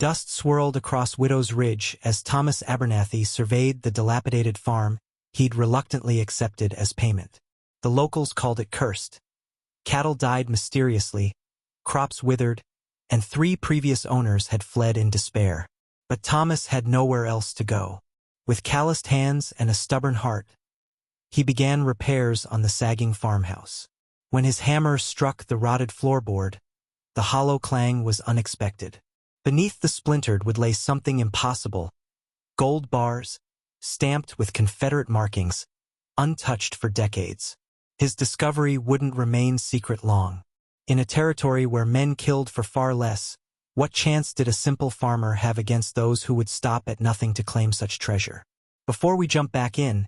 Dust swirled across Widow's Ridge as Thomas Abernathy surveyed the dilapidated farm he'd reluctantly accepted as payment. The locals called it cursed. Cattle died mysteriously, crops withered, and 3 previous owners had fled in despair. But Thomas had nowhere else to go. With calloused hands and a stubborn heart, he began repairs on the sagging farmhouse. When his hammer struck the rotted floorboard, the hollow clang was unexpected. Beneath the splintered would lay something impossible: gold bars, stamped with Confederate markings, untouched for decades. His discovery wouldn't remain secret long. In a territory where men killed for far less, what chance did a simple farmer have against those who would stop at nothing to claim such treasure? Before we jump back in,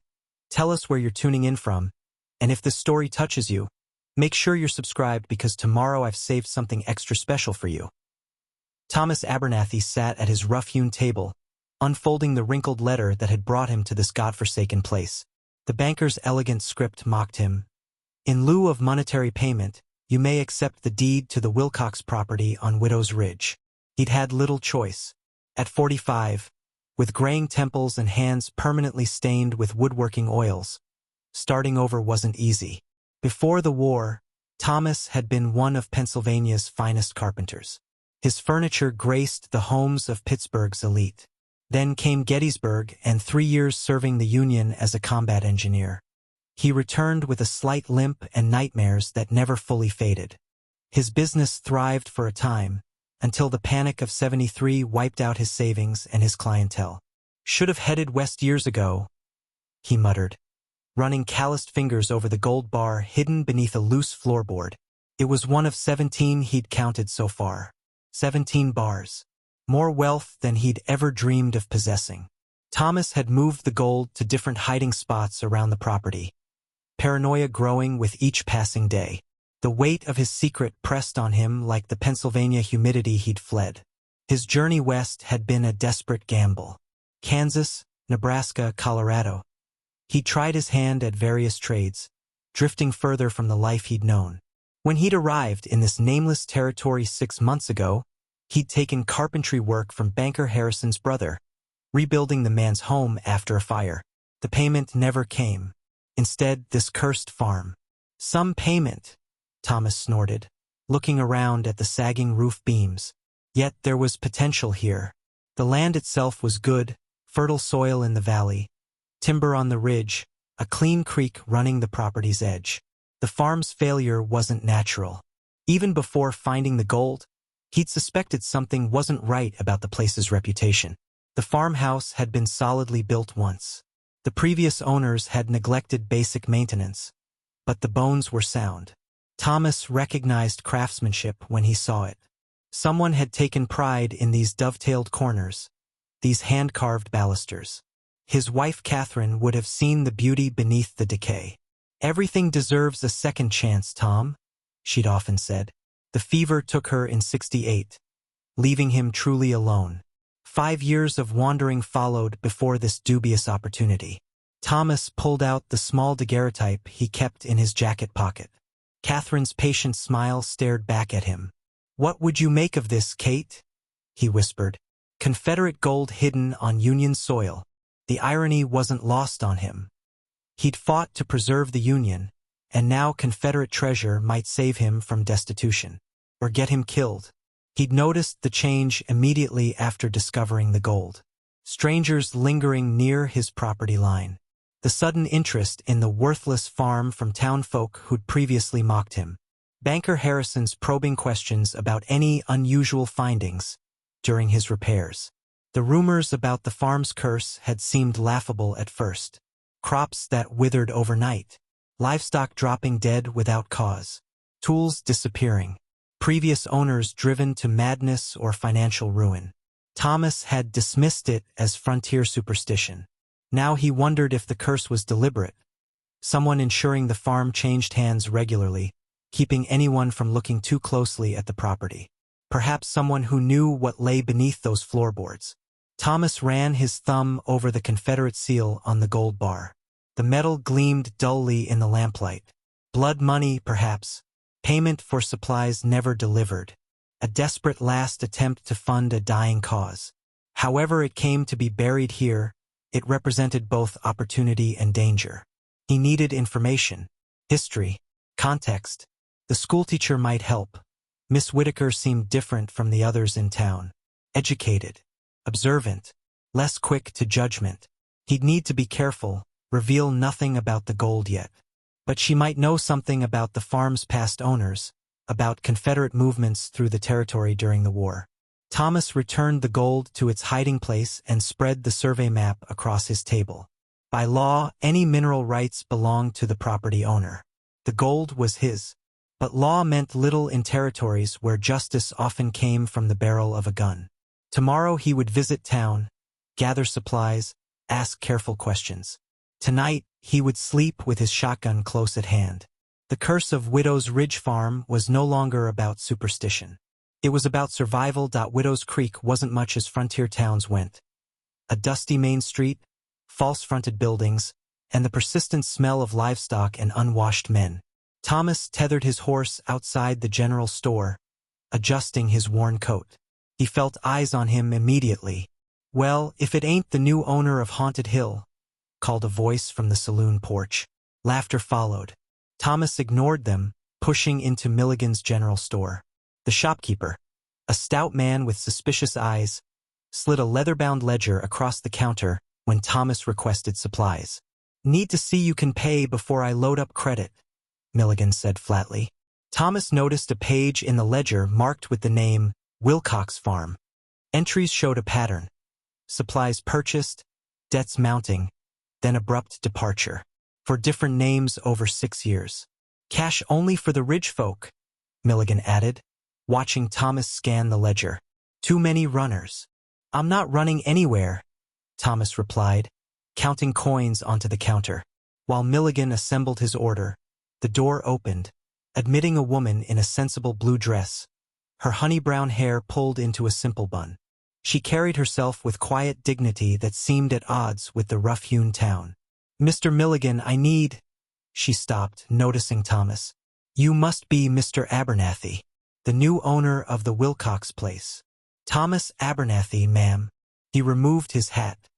tell us where you're tuning in from, and if this story touches you, make sure you're subscribed because tomorrow I've saved something extra special for you. Thomas Abernathy sat at his rough-hewn table, unfolding the wrinkled letter that had brought him to this godforsaken place. The banker's elegant script mocked him. In lieu of monetary payment, you may accept the deed to the Wilcox property on Widow's Ridge. He'd had little choice. At 45, with graying temples and hands permanently stained with woodworking oils, starting over wasn't easy. Before the war, Thomas had been one of Pennsylvania's finest carpenters. His furniture graced the homes of Pittsburgh's elite. Then came Gettysburg and 3 years serving the Union as a combat engineer. He returned with a slight limp and nightmares that never fully faded. His business thrived for a time, until the Panic of '73 wiped out his savings and his clientele. "Should have headed west years ago," he muttered, running calloused fingers over the gold bar hidden beneath a loose floorboard. It was one of 17 he'd counted so far. 17 bars. More wealth than he'd ever dreamed of possessing. Thomas had moved the gold to different hiding spots around the property, paranoia growing with each passing day. The weight of his secret pressed on him like the Pennsylvania humidity he'd fled. His journey west had been a desperate gamble. Kansas, Nebraska, Colorado. He tried his hand at various trades, drifting further from the life he'd known. When he'd arrived in this nameless territory 6 months ago, he'd taken carpentry work from banker Harrison's brother, rebuilding the man's home after a fire. The payment never came. Instead, this cursed farm. "Some payment," Thomas snorted, looking around at the sagging roof beams. Yet there was potential here. The land itself was good, fertile soil in the valley, timber on the ridge, a clean creek running the property's edge. The farm's failure wasn't natural. Even before finding the gold, he'd suspected something wasn't right about the place's reputation. The farmhouse had been solidly built once. The previous owners had neglected basic maintenance, but the bones were sound. Thomas recognized craftsmanship when he saw it. Someone had taken pride in these dovetailed corners, these hand-carved balusters. His wife Catherine would have seen the beauty beneath the decay. "Everything deserves a second chance, Tom," she'd often said. The fever took her in '68, leaving him truly alone. 5 years of wandering followed before this dubious opportunity. Thomas pulled out the small daguerreotype he kept in his jacket pocket. Catherine's patient smile stared back at him. "What would you make of this, Kate?" he whispered. Confederate gold hidden on Union soil. The irony wasn't lost on him. He'd fought to preserve the Union, and now Confederate treasure might save him from destitution, or get him killed. He'd noticed the change immediately after discovering the gold. Strangers lingering near his property line. The sudden interest in the worthless farm from townfolk who'd previously mocked him. Banker Harrison's probing questions about any unusual findings during his repairs. The rumors about the farm's curse had seemed laughable at first. Crops that withered overnight. Livestock dropping dead without cause. Tools disappearing. Previous owners driven to madness or financial ruin. Thomas had dismissed it as frontier superstition. Now he wondered if the curse was deliberate. Someone ensuring the farm changed hands regularly, keeping anyone from looking too closely at the property. Perhaps someone who knew what lay beneath those floorboards. Thomas ran his thumb over the Confederate seal on the gold bar. The metal gleamed dully in the lamplight. Blood money, perhaps. Payment for supplies never delivered. a desperate last attempt to fund a dying cause. However it came to be buried here, it represented both opportunity and danger. He needed information, history, context. The schoolteacher might help. Miss Whitaker seemed different from the others in town. Educated, observant, less quick to judgment. He'd need to be careful, reveal nothing about the gold yet. But she might know something about the farm's past owners, about Confederate movements through the territory during the war. Thomas returned the gold to its hiding place and spread the survey map across his table. By law, any mineral rights belonged to the property owner. The gold was his. But law meant little in territories where justice often came from the barrel of a gun. Tomorrow he would visit town, gather supplies, ask careful questions. Tonight, he would sleep with his shotgun close at hand. The curse of Widow's Ridge Farm was no longer about superstition. It was about survival. Widow's Creek wasn't much as frontier towns went. A dusty main street, false-fronted buildings, and the persistent smell of livestock and unwashed men. Thomas tethered his horse outside the general store, adjusting his worn coat. He felt eyes on him immediately. "Well, if it ain't the new owner of Haunted Hill," called a voice from the saloon porch. Laughter followed. Thomas ignored them, pushing into Milligan's general store. The shopkeeper, a stout man with suspicious eyes, slid a leather-bound ledger across the counter when Thomas requested supplies. "Need to see you can pay before I load up credit," Milligan said flatly. Thomas noticed a page in the ledger marked with the name Wilcox Farm. Entries showed a pattern. Supplies purchased, debts mounting, then abrupt departure. For different names over 6 years. "Cash only for the Ridge folk," Milligan added, watching Thomas scan the ledger. "Too many runners." "I'm not running anywhere," Thomas replied, counting coins onto the counter. While Milligan assembled his order, the door opened, admitting a woman in a sensible blue dress, her honey-brown hair pulled into a simple bun. She carried herself with quiet dignity that seemed at odds with the rough-hewn town. "Mr. Milligan, I need—" She stopped, noticing Thomas. "You must be Mr. Abernathy, the new owner of the Wilcox place." "Thomas Abernathy, ma'am." He removed his hat.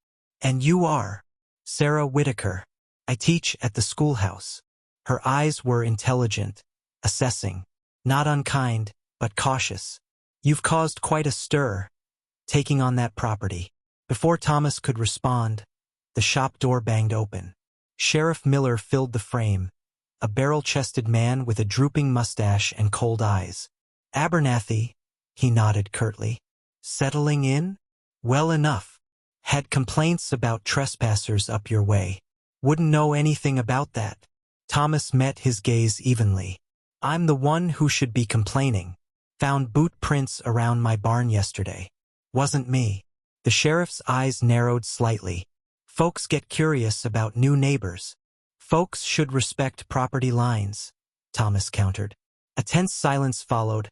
"And you are?" "Sarah Whitaker. I teach at the schoolhouse." Her eyes were intelligent, assessing, not unkind, but cautious. "You've caused quite a stir, taking on that property." Before Thomas could respond, the shop door banged open. Sheriff Miller filled the frame, a barrel-chested man with a drooping mustache and cold eyes. "Abernathy," he nodded curtly. "Settling in?" "Well enough. Had complaints about trespassers up your way." "Wouldn't know anything about that." Thomas met his gaze evenly. "I'm the one who should be complaining. Found boot prints around my barn yesterday." "Wasn't me." The sheriff's eyes narrowed slightly. "Folks get curious about new neighbors." "Folks should respect property lines," Thomas countered. A tense silence followed,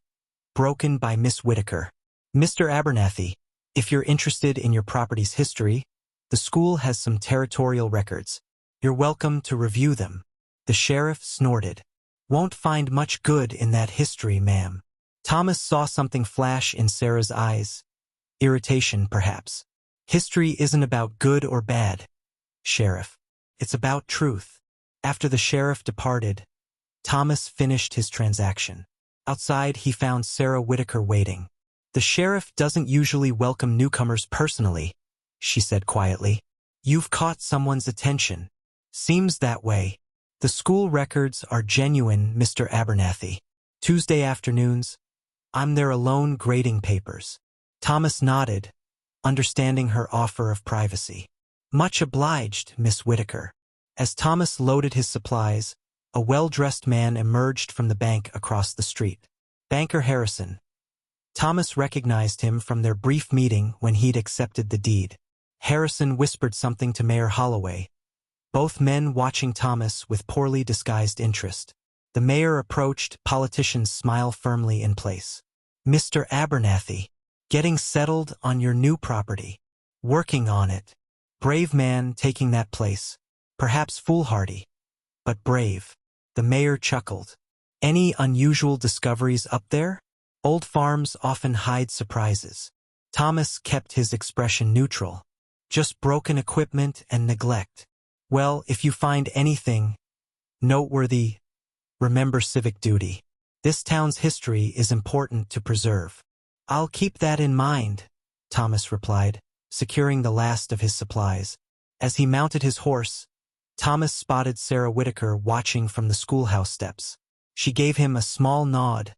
broken by Miss Whitaker. "Mr. Abernathy, if you're interested in your property's history, the school has some territorial records. You're welcome to review them." The sheriff snorted. "Won't find much good in that history, ma'am." Thomas saw something flash in Sarah's eyes. Irritation, perhaps. "History isn't about good or bad, Sheriff. It's about truth." After the sheriff departed, Thomas finished his transaction. Outside, he found Sarah Whitaker waiting. "The sheriff doesn't usually welcome newcomers personally," she said quietly. "You've caught someone's attention. Seems that way. The school records are genuine, Mr. Abernathy. Tuesday afternoons, I'm there alone grading papers." Thomas nodded, understanding her offer of privacy. "Much obliged, Miss Whitaker." As Thomas loaded his supplies, a well-dressed man emerged from the bank across the street. Banker Harrison. Thomas recognized him from their brief meeting when he'd accepted the deed. Harrison whispered something to Mayor Holloway, both men watching Thomas with poorly disguised interest. The mayor approached, politician's smile firmly in place. "Mr. Abernathy, getting settled on your new property. Working on it. Brave man taking that place. Perhaps foolhardy, but brave." The mayor chuckled. "Any unusual discoveries up there?" Old farms often hide surprises. Thomas kept his expression neutral. Just broken equipment and neglect. Well, if you find anything noteworthy, remember civic duty. This town's history is important to preserve. I'll keep that in mind, Thomas replied, securing the last of his supplies. As he mounted his horse, Thomas spotted Sarah Whitaker watching from the schoolhouse steps. She gave him a small nod,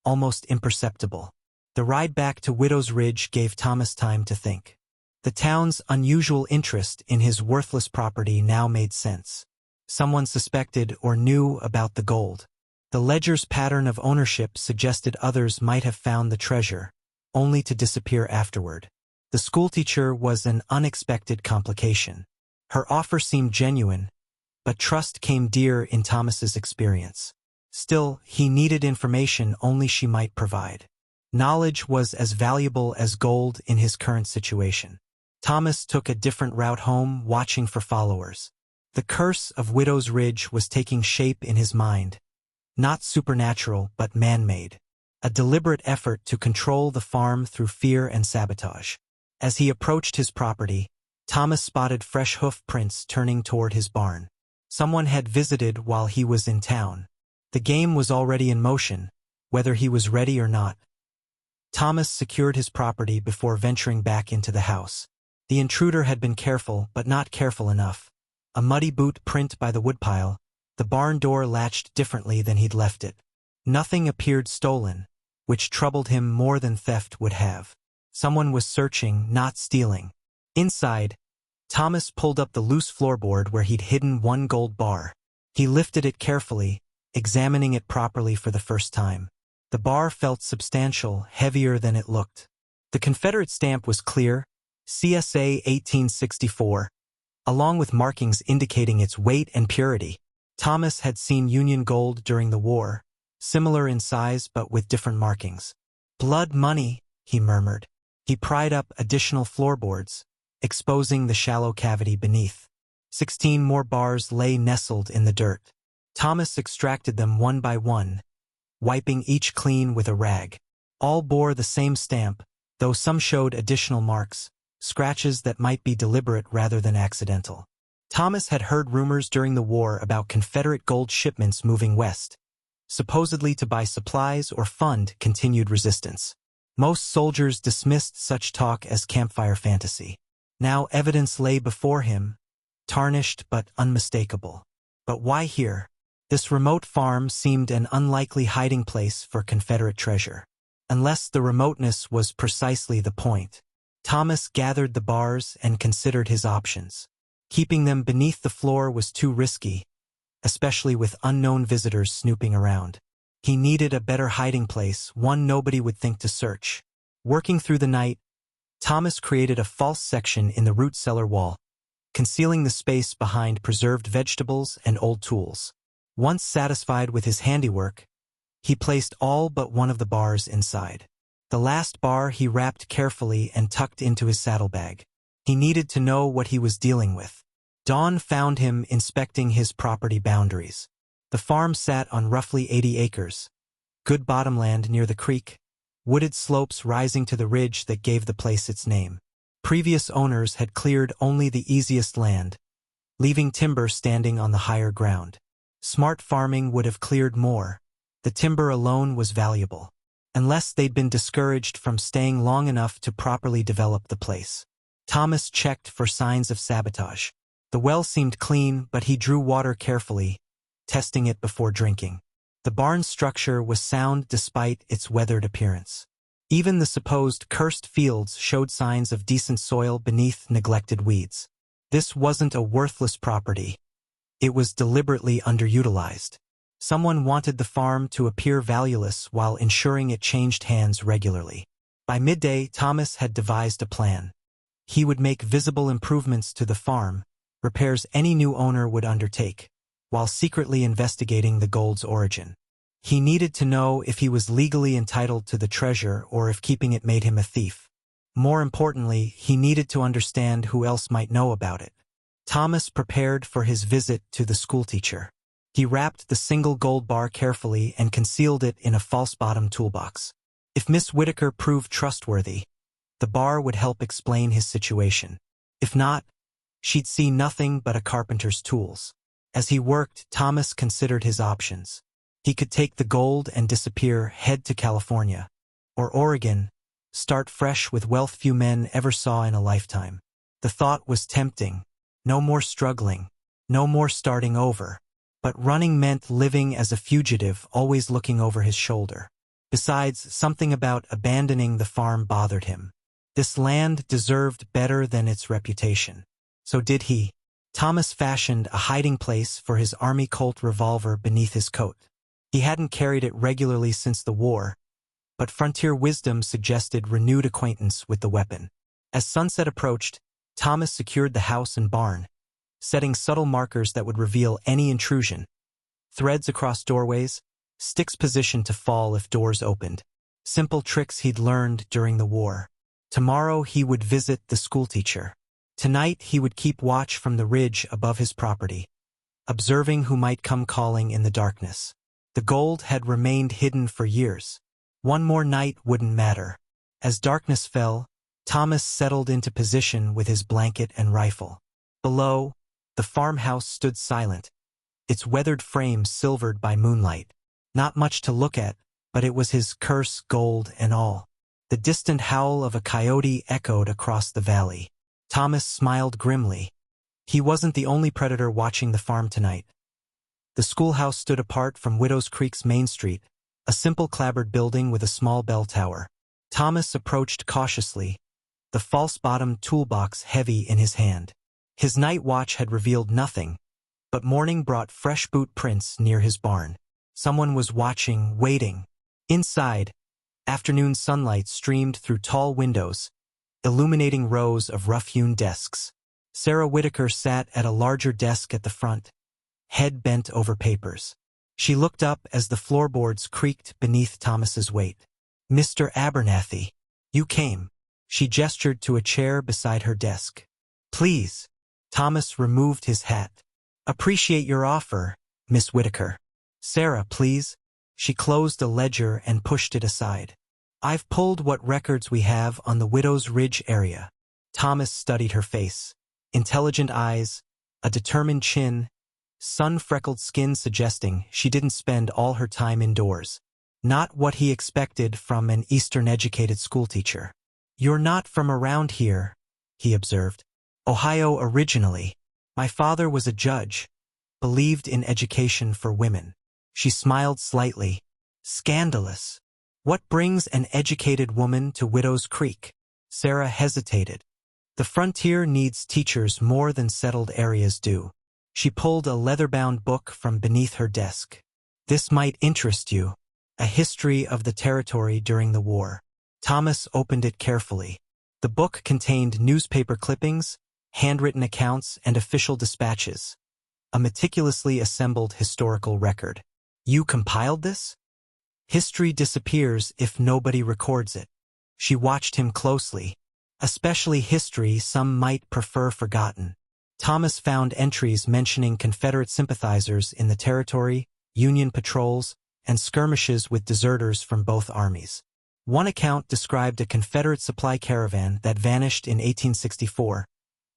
almost imperceptible. The ride back to Widow's Ridge gave Thomas time to think. The town's unusual interest in his worthless property now made sense. Someone suspected or knew about the gold. The ledger's pattern of ownership suggested others might have found the treasure, only to disappear afterward. The schoolteacher was an unexpected complication. Her offer seemed genuine, but trust came dear in Thomas's experience. Still, he needed information only she might provide. Knowledge was as valuable as gold in his current situation. Thomas took a different route home, watching for followers. The curse of Widow's Ridge was taking shape in his mind. Not supernatural, but man-made. A deliberate effort to control the farm through fear and sabotage. As he approached his property, Thomas spotted fresh hoof prints turning toward his barn. Someone had visited while he was in town. The game was already in motion, whether he was ready or not. Thomas secured his property before venturing back into the house. The intruder had been careful, but not careful enough. A muddy boot print by the woodpile, the barn door latched differently than he'd left it. Nothing appeared stolen, which troubled him more than theft would have. Someone was searching, not stealing. Inside, Thomas pulled up the loose floorboard where he'd hidden one gold bar. He lifted it carefully, examining it properly for the first time. The bar felt substantial, heavier than it looked. The Confederate stamp was clear, CSA 1864, along with markings indicating its weight and purity. Thomas had seen Union gold during the war, similar in size but with different markings. Blood money, he murmured. He pried up additional floorboards, exposing the shallow cavity beneath. 16 more bars lay nestled in the dirt. Thomas extracted them one by one, wiping each clean with a rag. All bore the same stamp, though some showed additional marks, scratches that might be deliberate rather than accidental. Thomas had heard rumors during the war about Confederate gold shipments moving west, supposedly to buy supplies or fund continued resistance. Most soldiers dismissed such talk as campfire fantasy. Now evidence lay before him, tarnished but unmistakable. But why here? This remote farm seemed an unlikely hiding place for Confederate treasure. Unless the remoteness was precisely the point. Thomas gathered the bars and considered his options. Keeping them beneath the floor was too risky, especially with unknown visitors snooping around. He needed a better hiding place, one nobody would think to search. Working through the night, Thomas created a false section in the root cellar wall, concealing the space behind preserved vegetables and old tools. Once satisfied with his handiwork, he placed all but one of the bars inside. The last bar he wrapped carefully and tucked into his saddlebag. He needed to know what he was dealing with. Dawn found him inspecting his property boundaries. The farm sat on roughly 80 acres. Good bottomland near the creek, wooded slopes rising to the ridge that gave the place its name. Previous owners had cleared only the easiest land, leaving timber standing on the higher ground. Smart farming would have cleared more. The timber alone was valuable, unless they'd been discouraged from staying long enough to properly develop the place. Thomas checked for signs of sabotage. The well seemed clean, but he drew water carefully, testing it before drinking. The barn's structure was sound despite its weathered appearance. Even the supposed cursed fields showed signs of decent soil beneath neglected weeds. This wasn't a worthless property. It was deliberately underutilized. Someone wanted the farm to appear valueless while ensuring it changed hands regularly. By midday, Thomas had devised a plan. He would make visible improvements to the farm, repairs any new owner would undertake, while secretly investigating the gold's origin. He needed to know if he was legally entitled to the treasure or if keeping it made him a thief. More importantly, he needed to understand who else might know about it. Thomas prepared for his visit to the schoolteacher. He wrapped the single gold bar carefully and concealed it in a false-bottom toolbox. If Miss Whitaker proved trustworthy, the bar would help explain his situation. If not, she'd see nothing but a carpenter's tools. As he worked, Thomas considered his options. He could take the gold and disappear, head to California. Or Oregon, start fresh with wealth few men ever saw in a lifetime. The thought was tempting. No more struggling. No more starting over. But running meant living as a fugitive, always looking over his shoulder. Besides, something about abandoning the farm bothered him. This land deserved better than its reputation. So did he. Thomas fashioned a hiding place for his Army Colt revolver beneath his coat. He hadn't carried it regularly since the war, but frontier wisdom suggested renewed acquaintance with the weapon. As sunset approached, Thomas secured the house and barn, setting subtle markers that would reveal any intrusion. Threads across doorways, sticks positioned to fall if doors opened. Simple tricks he'd learned during the war. Tomorrow he would visit the schoolteacher. Tonight he would keep watch from the ridge above his property, observing who might come calling in the darkness. The gold had remained hidden for years. One more night wouldn't matter. As darkness fell, Thomas settled into position with his blanket and rifle. Below, the farmhouse stood silent, its weathered frame silvered by moonlight. Not much to look at, but it was his curse, gold and all. The distant howl of a coyote echoed across the valley. Thomas smiled grimly. He wasn't the only predator watching the farm tonight. The schoolhouse stood apart from Widow's Creek's main street, a simple clapboard building with a small bell tower. Thomas approached cautiously, the false-bottomed toolbox heavy in his hand. His night watch had revealed nothing, but morning brought fresh boot prints near his barn. Someone was watching, waiting. Inside, afternoon sunlight streamed through tall windows, illuminating rows of rough-hewn desks. Sarah Whitaker sat at a larger desk at the front, head bent over papers. She looked up as the floorboards creaked beneath Thomas's weight. "Mr. Abernathy, you came." She gestured to a chair beside her desk. "Please." Thomas removed his hat. "Appreciate your offer, Miss Whitaker." "Sarah, please." She closed a ledger and pushed it aside. "I've pulled what records we have on the Widow's Ridge area." Thomas studied her face. Intelligent eyes, a determined chin, sun-freckled skin suggesting she didn't spend all her time indoors. Not what he expected from an Eastern-educated schoolteacher. "You're not from around here," he observed. "Ohio originally. My father was a judge, believed in education for women." She smiled slightly. "Scandalous. What brings an educated woman to Widow's Creek?" Sarah hesitated. "The frontier needs teachers more than settled areas do." She pulled a leather-bound book from beneath her desk. "This might interest you. A history of the territory during the war." Thomas opened it carefully. The book contained newspaper clippings, handwritten accounts, and official dispatches. A meticulously assembled historical record. "You compiled this?" "History disappears if nobody records it." She watched him closely. "Especially history some might prefer forgotten." Thomas found entries mentioning Confederate sympathizers in the territory, Union patrols, and skirmishes with deserters from both armies. One account described a Confederate supply caravan that vanished in 1864,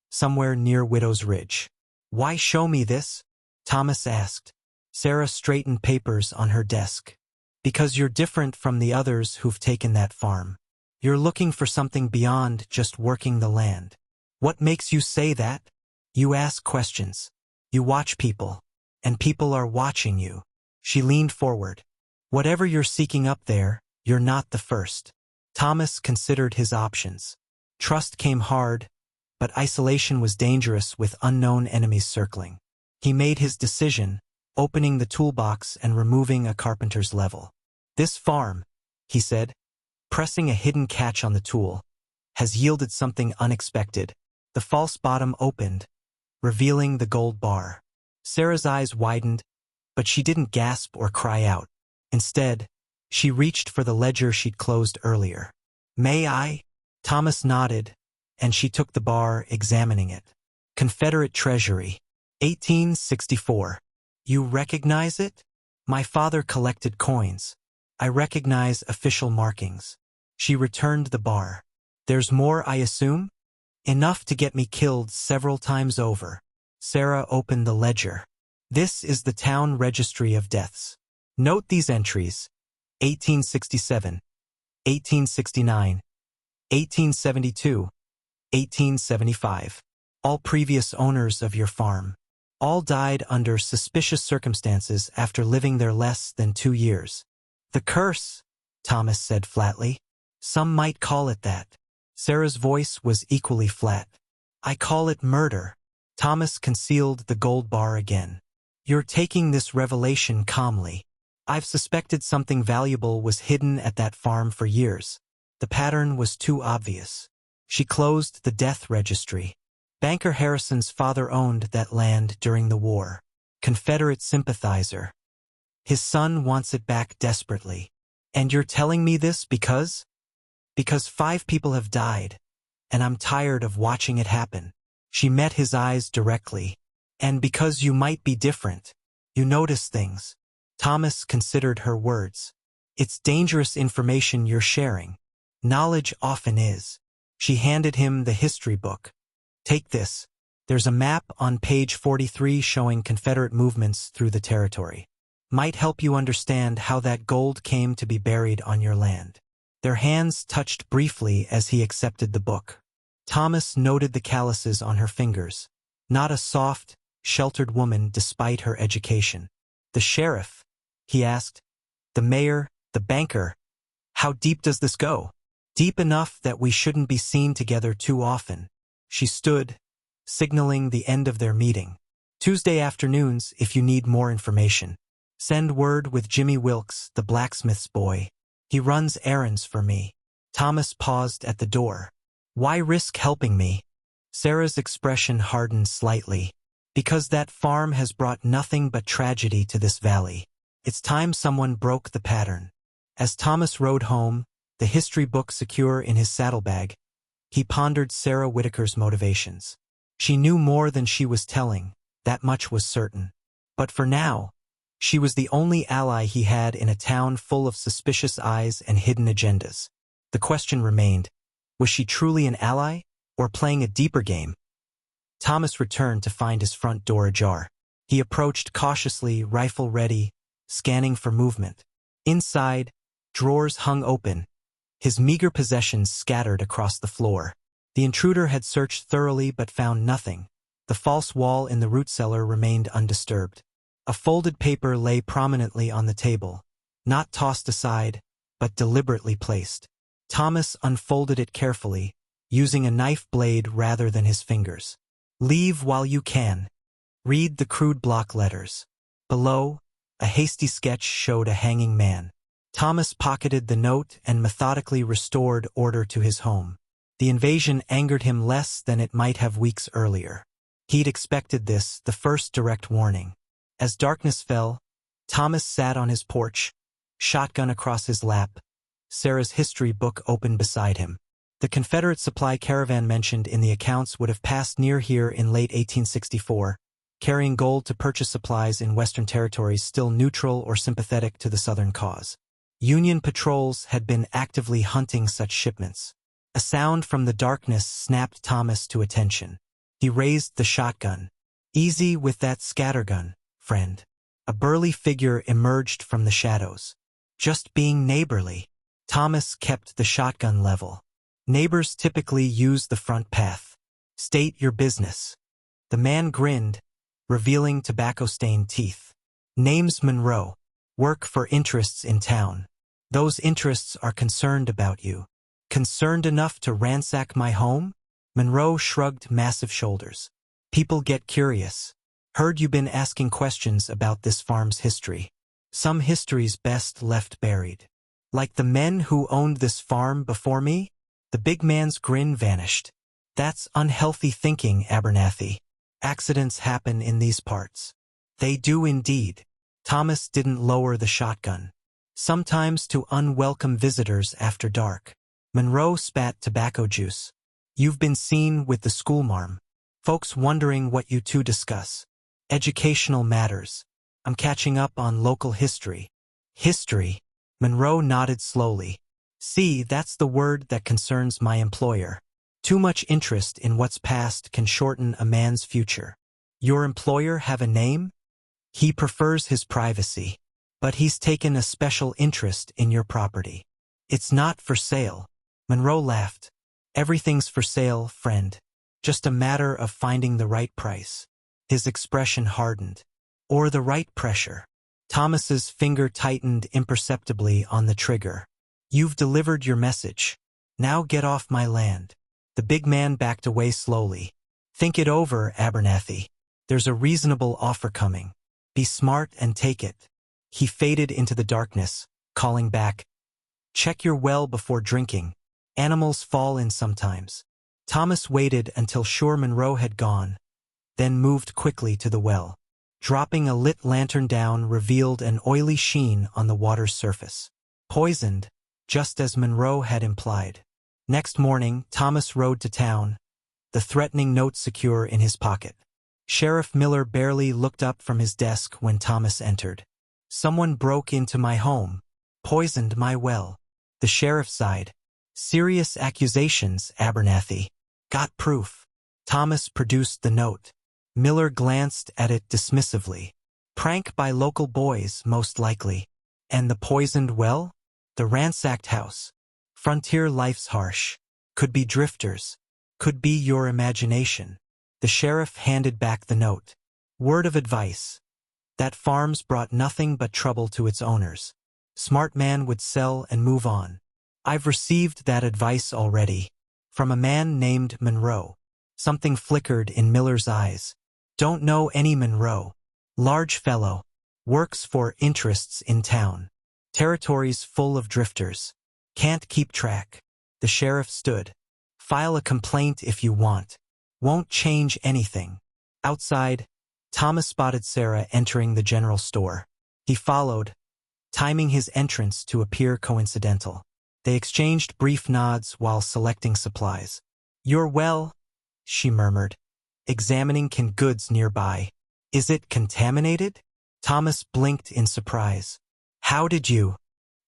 somewhere near Widow's Ridge. "Why show me this?" Thomas asked. Sarah straightened papers on her desk. "Because you're different from the others who've taken that farm. You're looking for something beyond just working the land." "What makes you say that?" "You ask questions. You watch people. And people are watching you." She leaned forward. "Whatever you're seeking up there, you're not the first." Thomas considered his options. Trust came hard, but isolation was dangerous with unknown enemies circling. He made his decision, opening the toolbox and removing a carpenter's level. "This farm," he said, pressing a hidden catch on the tool, "has yielded something unexpected." The false bottom opened, revealing the gold bar. Sarah's eyes widened, but she didn't gasp or cry out. Instead, she reached for the ledger she'd closed earlier. "May I?" Thomas nodded, and she took the bar, examining it. "Confederate Treasury, 1864. "You recognize it?" "My father collected coins. I recognize official markings. She returned the bar. There's more, I assume? Enough to get me killed several times over. Sarah opened the ledger. This is the town registry of deaths. Note these entries: 1867, 1869, 1872, 1875. All previous owners of your farm. All died under suspicious circumstances after living there less than 2 years. The curse, Thomas said flatly. Some might call it that. Sarah's voice was equally flat. I call it murder. Thomas concealed the gold bar again. You're taking this revelation calmly. I've suspected something valuable was hidden at that farm for years. The pattern was too obvious. She closed the death registry. Banker Harrison's father owned that land during the war. Confederate sympathizer. His son wants it back desperately. And you're telling me this because? Because 5 people have died, and I'm tired of watching it happen. She met his eyes directly. And because you might be different. You notice things. Thomas considered her words. It's dangerous information you're sharing. Knowledge often is. She handed him the history book. Take this. There's a map on page 43 showing Confederate movements through the territory. Might help you understand how that gold came to be buried on your land. Their hands touched briefly as he accepted the book. Thomas noted the calluses on her fingers. Not a soft, sheltered woman despite her education. The sheriff? He asked. The mayor? The banker? How deep does this go? Deep enough that we shouldn't be seen together too often. She stood, signaling the end of their meeting. Tuesday afternoons if you need more information. Send word with Jimmy Wilkes, the blacksmith's boy. He runs errands for me. Thomas paused at the door. Why risk helping me? Sarah's expression hardened slightly. Because that farm has brought nothing but tragedy to this valley. It's time someone broke the pattern. As Thomas rode home, the history book secure in his saddlebag, he pondered Sarah Whitaker's motivations. She knew more than she was telling, that much was certain. But for now, she was the only ally he had in a town full of suspicious eyes and hidden agendas. The question remained, was she truly an ally, or playing a deeper game? Thomas returned to find his front door ajar. He approached cautiously, rifle ready, scanning for movement. Inside, drawers hung open, his meager possessions scattered across the floor. The intruder had searched thoroughly but found nothing. The false wall in the root cellar remained undisturbed. A folded paper lay prominently on the table, not tossed aside, but deliberately placed. Thomas unfolded it carefully, using a knife blade rather than his fingers. Leave while you can. Read the crude block letters. Below, a hasty sketch showed a hanging man. Thomas pocketed the note and methodically restored order to his home. The invasion angered him less than it might have weeks earlier. He'd expected this, the first direct warning. As darkness fell, Thomas sat on his porch, shotgun across his lap, Sarah's history book open beside him. The Confederate supply caravan mentioned in the accounts would have passed near here in late 1864, carrying gold to purchase supplies in Western territories still neutral or sympathetic to the Southern cause. Union patrols had been actively hunting such shipments. A sound from the darkness snapped Thomas to attention. He raised the shotgun. Easy with that scattergun, friend. A burly figure emerged from the shadows. Just being neighborly. Thomas kept the shotgun level. Neighbors typically use the front path. State your business. The man grinned, revealing tobacco-stained teeth. Name's Monroe. Work for interests in town. Those interests are concerned about you. Concerned enough to ransack my home? Monroe shrugged massive shoulders. People get curious. Heard you been asking questions about this farm's history. Some history's best left buried. Like the men who owned this farm before me? The big man's grin vanished. That's unhealthy thinking, Abernathy. Accidents happen in these parts. They do indeed. Thomas didn't lower the shotgun. Sometimes to unwelcome visitors after dark. Monroe spat tobacco juice. You've been seen with the schoolmarm. Folks wondering what you two discuss. Educational matters. I'm catching up on local history. History? Monroe nodded slowly. See, that's the word that concerns my employer. Too much interest in what's past can shorten a man's future. Your employer have a name? He prefers his privacy, but he's taken a special interest in your property. It's not for sale. Monroe laughed. Everything's for sale, friend. Just a matter of finding the right price. His expression hardened. Or the right pressure. Thomas's finger tightened imperceptibly on the trigger. You've delivered your message. Now get off my land. The big man backed away slowly. Think it over, Abernathy. There's a reasonable offer coming. Be smart and take it. He faded into the darkness, calling back, check your well before drinking. Animals fall in sometimes. Thomas waited until sure Monroe had gone, then moved quickly to the well. Dropping a lit lantern down revealed an oily sheen on the water's surface. Poisoned, just as Monroe had implied. Next morning, Thomas rode to town, the threatening note secure in his pocket. Sheriff Miller barely looked up from his desk when Thomas entered. Someone broke into my home, poisoned my well. The sheriff sighed. Serious accusations, Abernathy. Got proof. Thomas produced the note. Miller glanced at it dismissively. Prank by local boys, most likely. And the poisoned well? The ransacked house. Frontier life's harsh. Could be drifters. Could be your imagination. The sheriff handed back the note. Word of advice. That farm's brought nothing but trouble to its owners. Smart man would sell and move on. I've received that advice already. From a man named Monroe. Something flickered in Miller's eyes. Don't know any Monroe. Large fellow. Works for interests in town. Territories full of drifters. Can't keep track. The sheriff stood. File a complaint if you want. Won't change anything. Outside, Thomas spotted Sarah entering the general store. He followed, timing his entrance to appear coincidental. They exchanged brief nods while selecting supplies. You're well, she murmured, examining canned goods nearby. Is it contaminated? Thomas blinked in surprise. How did you?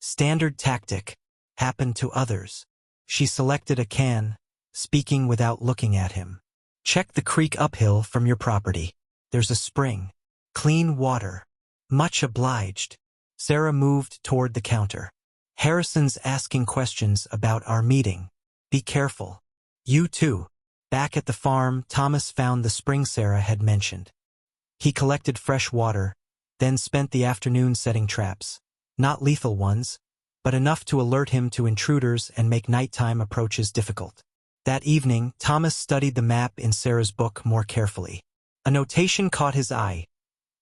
Standard tactic. Happened to others. She selected a can, speaking without looking at him. Check the creek uphill from your property. There's a spring. Clean water. Much obliged. Sarah moved toward the counter. Harrison's asking questions about our meeting. Be careful. You too. Back at the farm, Thomas found the spring Sarah had mentioned. He collected fresh water, then spent the afternoon setting traps. Not lethal ones, but enough to alert him to intruders and make nighttime approaches difficult. That evening, Thomas studied the map in Sarah's book more carefully. A notation caught his eye.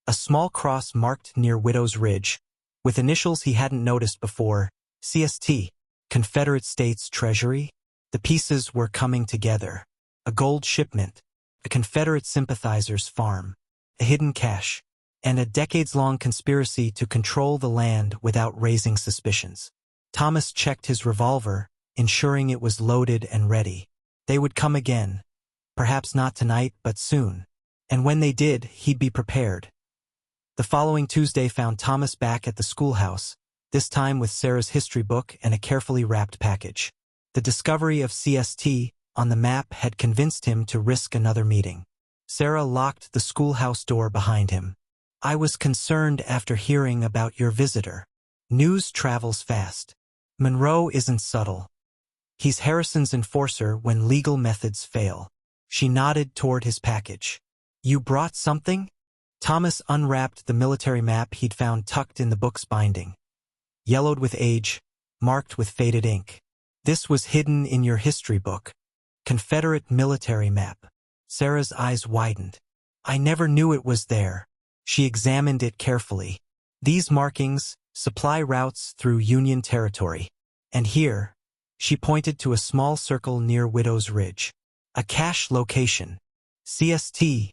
A small cross marked near Widow's Ridge, with initials he hadn't noticed before, CST, Confederate States Treasury. The pieces were coming together. A gold shipment, a Confederate sympathizer's farm, a hidden cache, and a decades-long conspiracy to control the land without raising suspicions. Thomas checked his revolver, ensuring it was loaded and ready. They would come again. Perhaps not tonight, but soon. And when they did, he'd be prepared. The following Tuesday found Thomas back at the schoolhouse, this time with Sarah's history book and a carefully wrapped package. The discovery of CST on the map had convinced him to risk another meeting. Sarah locked the schoolhouse door behind him. I was concerned after hearing about your visitor. News travels fast. Monroe isn't subtle. He's Harrison's enforcer when legal methods fail. She nodded toward his package. You brought something? Thomas unwrapped the military map he'd found tucked in the book's binding. Yellowed with age, marked with faded ink. This was hidden in your history book. Confederate military map. Sarah's eyes widened. I never knew it was there. She examined it carefully. These markings, supply routes through Union territory. And here, she pointed to a small circle near Widow's Ridge. A cache location. CST,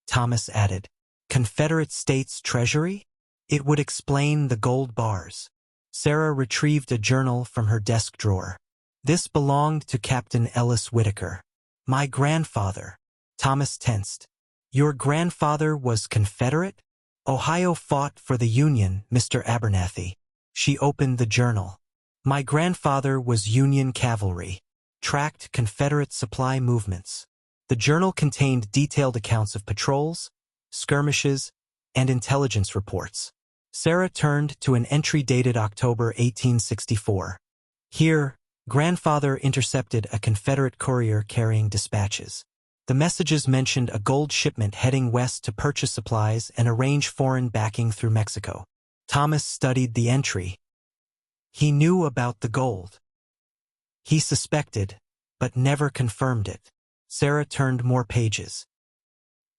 Thomas added. Confederate States Treasury? It would explain the gold bars. Sarah retrieved a journal from her desk drawer. This belonged to Captain Ellis Whitaker. My grandfather. Thomas tensed. Your grandfather was Confederate? Ohio fought for the Union, Mr. Abernathy. She opened the journal. My grandfather was Union cavalry, tracked Confederate supply movements. The journal contained detailed accounts of patrols, skirmishes, and intelligence reports. Sarah turned to an entry dated October 1864. Here, grandfather intercepted a Confederate courier carrying dispatches. The messages mentioned a gold shipment heading west to purchase supplies and arrange foreign backing through Mexico. Thomas studied the entry. He knew about the gold. He suspected, but never confirmed it. Sarah turned more pages.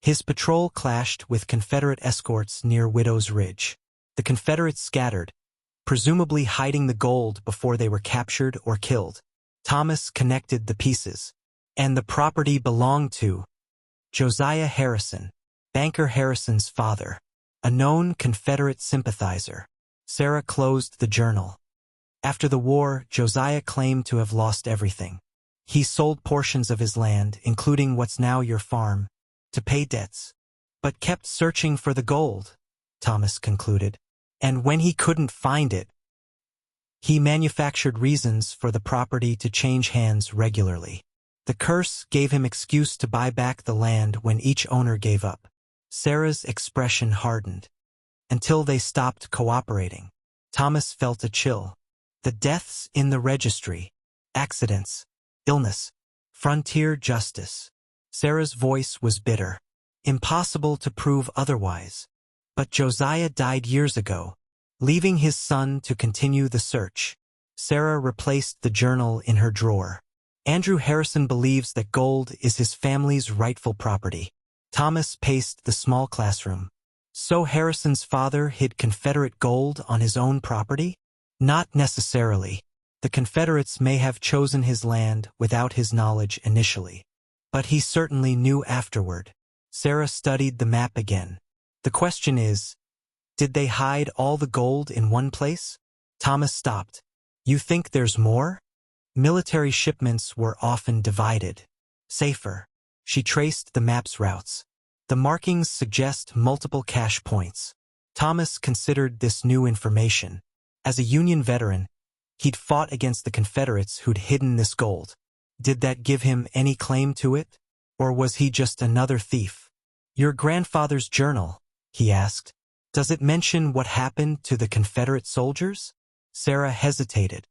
His patrol clashed with Confederate escorts near Widow's Ridge. The Confederates scattered, presumably hiding the gold before they were captured or killed. Thomas connected the pieces. And the property belonged to Josiah Harrison, Banker Harrison's father, a known Confederate sympathizer. Sarah closed the journal. After the war, Josiah claimed to have lost everything. He sold portions of his land, including what's now your farm, to pay debts, but kept searching for the gold, Thomas concluded. And when he couldn't find it, he manufactured reasons for the property to change hands regularly. The curse gave him excuse to buy back the land when each owner gave up. Sarah's expression hardened. Until they stopped cooperating. Thomas felt a chill. The deaths in the registry, accidents, illness, frontier justice. Sarah's voice was bitter. Impossible to prove otherwise. But Josiah died years ago, leaving his son to continue the search. Sarah replaced the journal in her drawer. Andrew Harrison believes that gold is his family's rightful property. Thomas paced the small classroom. So Harrison's father hid Confederate gold on his own property? Not necessarily. The Confederates may have chosen his land without his knowledge initially. But he certainly knew afterward. Sarah studied the map again. The question is, did they hide all the gold in one place? Thomas stopped. You think there's more? Military shipments were often divided. Safer. She traced the map's routes. The markings suggest multiple cache points. Thomas considered this new information. As a Union veteran, he'd fought against the Confederates who'd hidden this gold. Did that give him any claim to it? Or was he just another thief? Your grandfather's journal, he asked. Does it mention what happened to the Confederate soldiers? Sarah hesitated.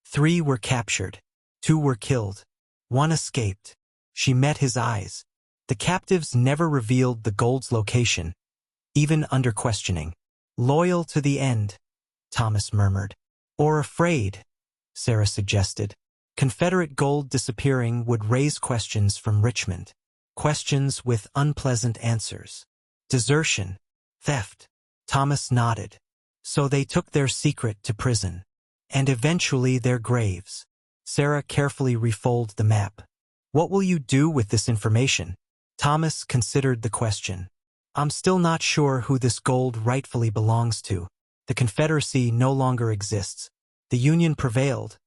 3 were captured. 2 were killed. 1 escaped. She met his eyes. The captives never revealed the gold's location, even under questioning. Loyal to the end, Thomas murmured. Or afraid, Sarah suggested. Confederate gold disappearing would raise questions from Richmond. Questions with unpleasant answers. Desertion. Theft. Thomas nodded. So they took their secret to prison. And eventually their graves. Sarah carefully refolded the map. What will you do with this information? Thomas considered the question. I'm still not sure who this gold rightfully belongs to. The Confederacy no longer exists. The Union prevailed,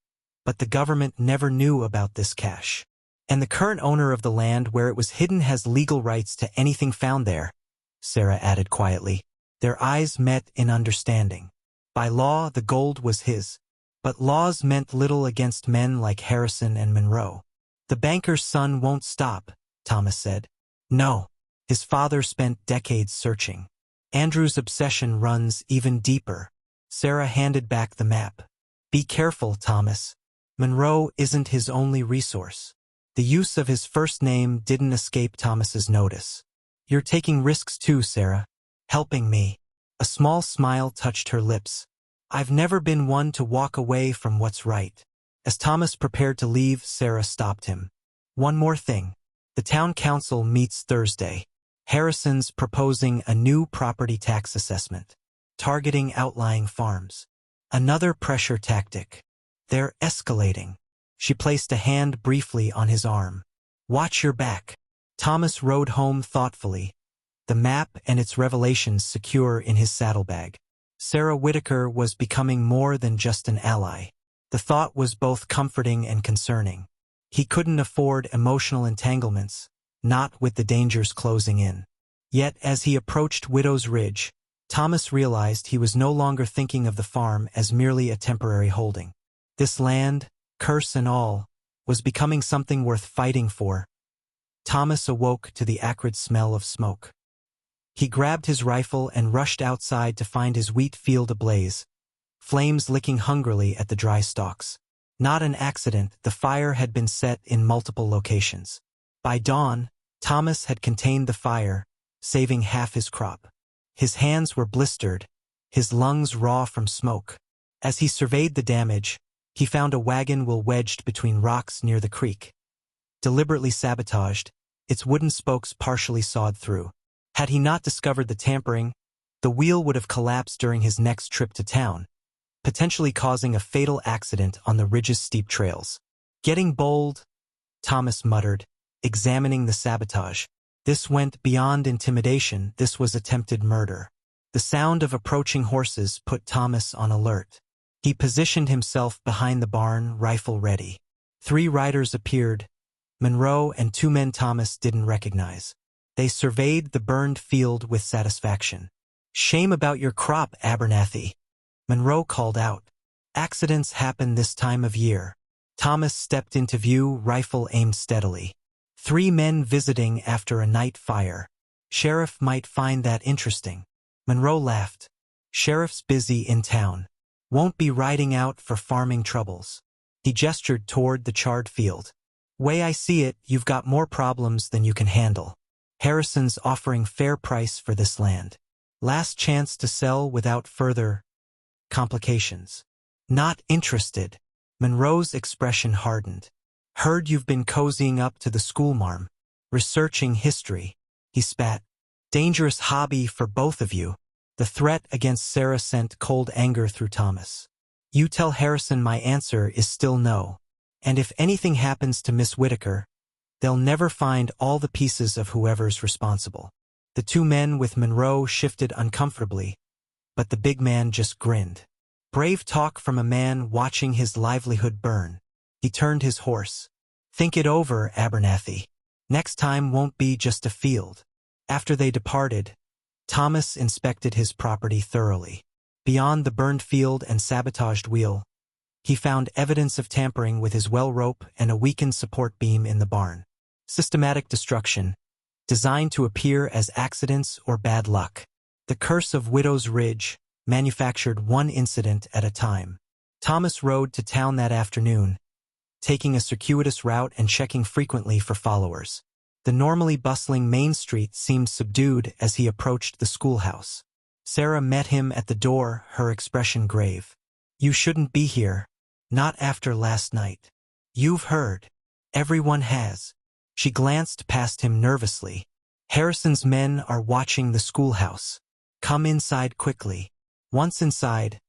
but the government never knew about this cache. And the current owner of the land where it was hidden has legal rights to anything found there, Sarah added quietly. Their eyes met in understanding. By law, the gold was his. But laws meant little against men like Harrison and Monroe. The banker's son won't stop, Thomas said. No. His father spent decades searching. Andrew's obsession runs even deeper. Sarah handed back the map. Be careful, Thomas. Monroe isn't his only resource. The use of his first name didn't escape Thomas's notice. You're taking risks too, Sarah. Helping me. A small smile touched her lips. I've never been one to walk away from what's right. As Thomas prepared to leave, Sarah stopped him. One more thing. The town council meets Thursday. Harrison's proposing a new property tax assessment, targeting outlying farms. Another pressure tactic. They're escalating. She placed a hand briefly on his arm. Watch your back. Thomas rode home thoughtfully, the map and its revelations secure in his saddlebag. Sarah Whitaker was becoming more than just an ally. The thought was both comforting and concerning. He couldn't afford emotional entanglements, not with the dangers closing in. Yet as he approached Widow's Ridge, Thomas realized he was no longer thinking of the farm as merely a temporary holding. This land, curse and all, was becoming something worth fighting for. Thomas awoke to the acrid smell of smoke. He grabbed his rifle and rushed outside to find his wheat field ablaze, flames licking hungrily at the dry stalks. Not an accident, the fire had been set in multiple locations. By dawn, Thomas had contained the fire, saving half his crop. His hands were blistered, his lungs raw from smoke. As he surveyed the damage, he found a wagon wheel wedged between rocks near the creek. Deliberately sabotaged, its wooden spokes partially sawed through. Had he not discovered the tampering, the wheel would have collapsed during his next trip to town, potentially causing a fatal accident on the ridge's steep trails. Getting bold, Thomas muttered, examining the sabotage. This went beyond intimidation, this was attempted murder. The sound of approaching horses put Thomas on alert. He positioned himself behind the barn, rifle ready. 3 riders appeared, Monroe and 2 men Thomas didn't recognize. They surveyed the burned field with satisfaction. "Shame about your crop, Abernathy," Monroe called out. "Accidents happen this time of year." Thomas stepped into view, rifle aimed steadily. 3 men visiting after a night fire. Sheriff might find that interesting. Monroe laughed. "Sheriff's busy in town. Won't be riding out for farming troubles." He gestured toward the charred field. "Way I see it, you've got more problems than you can handle. Harrison's offering fair price for this land. Last chance to sell without further complications." "Not interested." Monroe's expression hardened. "Heard you've been cozying up to the schoolmarm, researching history." He spat. "Dangerous hobby for both of you." The threat against Sarah sent cold anger through Thomas. "You tell Harrison my answer is still no. And if anything happens to Miss Whitaker, they'll never find all the pieces of whoever's responsible." The 2 men with Monroe shifted uncomfortably, but the big man just grinned. Brave talk from a man watching his livelihood burn. He turned his horse. "Think it over, Abernathy. Next time won't be just a field." After they departed, Thomas inspected his property thoroughly. Beyond the burned field and sabotaged wheel, he found evidence of tampering with his well rope and a weakened support beam in the barn. Systematic destruction, designed to appear as accidents or bad luck. The curse of Widow's Ridge, manufactured one incident at a time. Thomas rode to town that afternoon, taking a circuitous route and checking frequently for followers. The normally bustling Main Street seemed subdued as he approached the schoolhouse. Sarah met him at the door, her expression grave. "You shouldn't be here. Not after last night." "You've heard." "Everyone has." She glanced past him nervously. "Harrison's men are watching the schoolhouse. Come inside quickly." Once inside,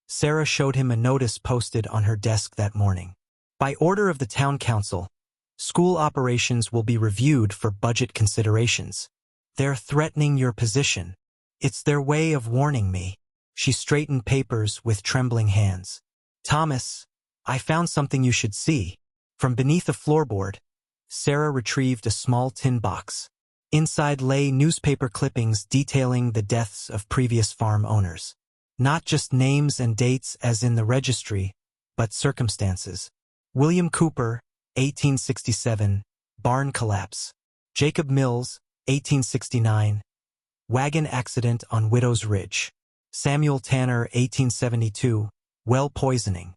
Sarah showed him a notice posted on her desk that morning. "By order of the town council, school operations will be reviewed for budget considerations. They're threatening your position. It's their way of warning me." She straightened papers with trembling hands. "Thomas, I found something you should see." From beneath a floorboard, Sarah retrieved a small tin box. Inside lay newspaper clippings detailing the deaths of previous farm owners. Not just names and dates as in the registry, but circumstances. William Cooper, 1867, barn collapse. Jacob Mills, 1869, wagon accident on Widow's Ridge. Samuel Tanner, 1872, well poisoning.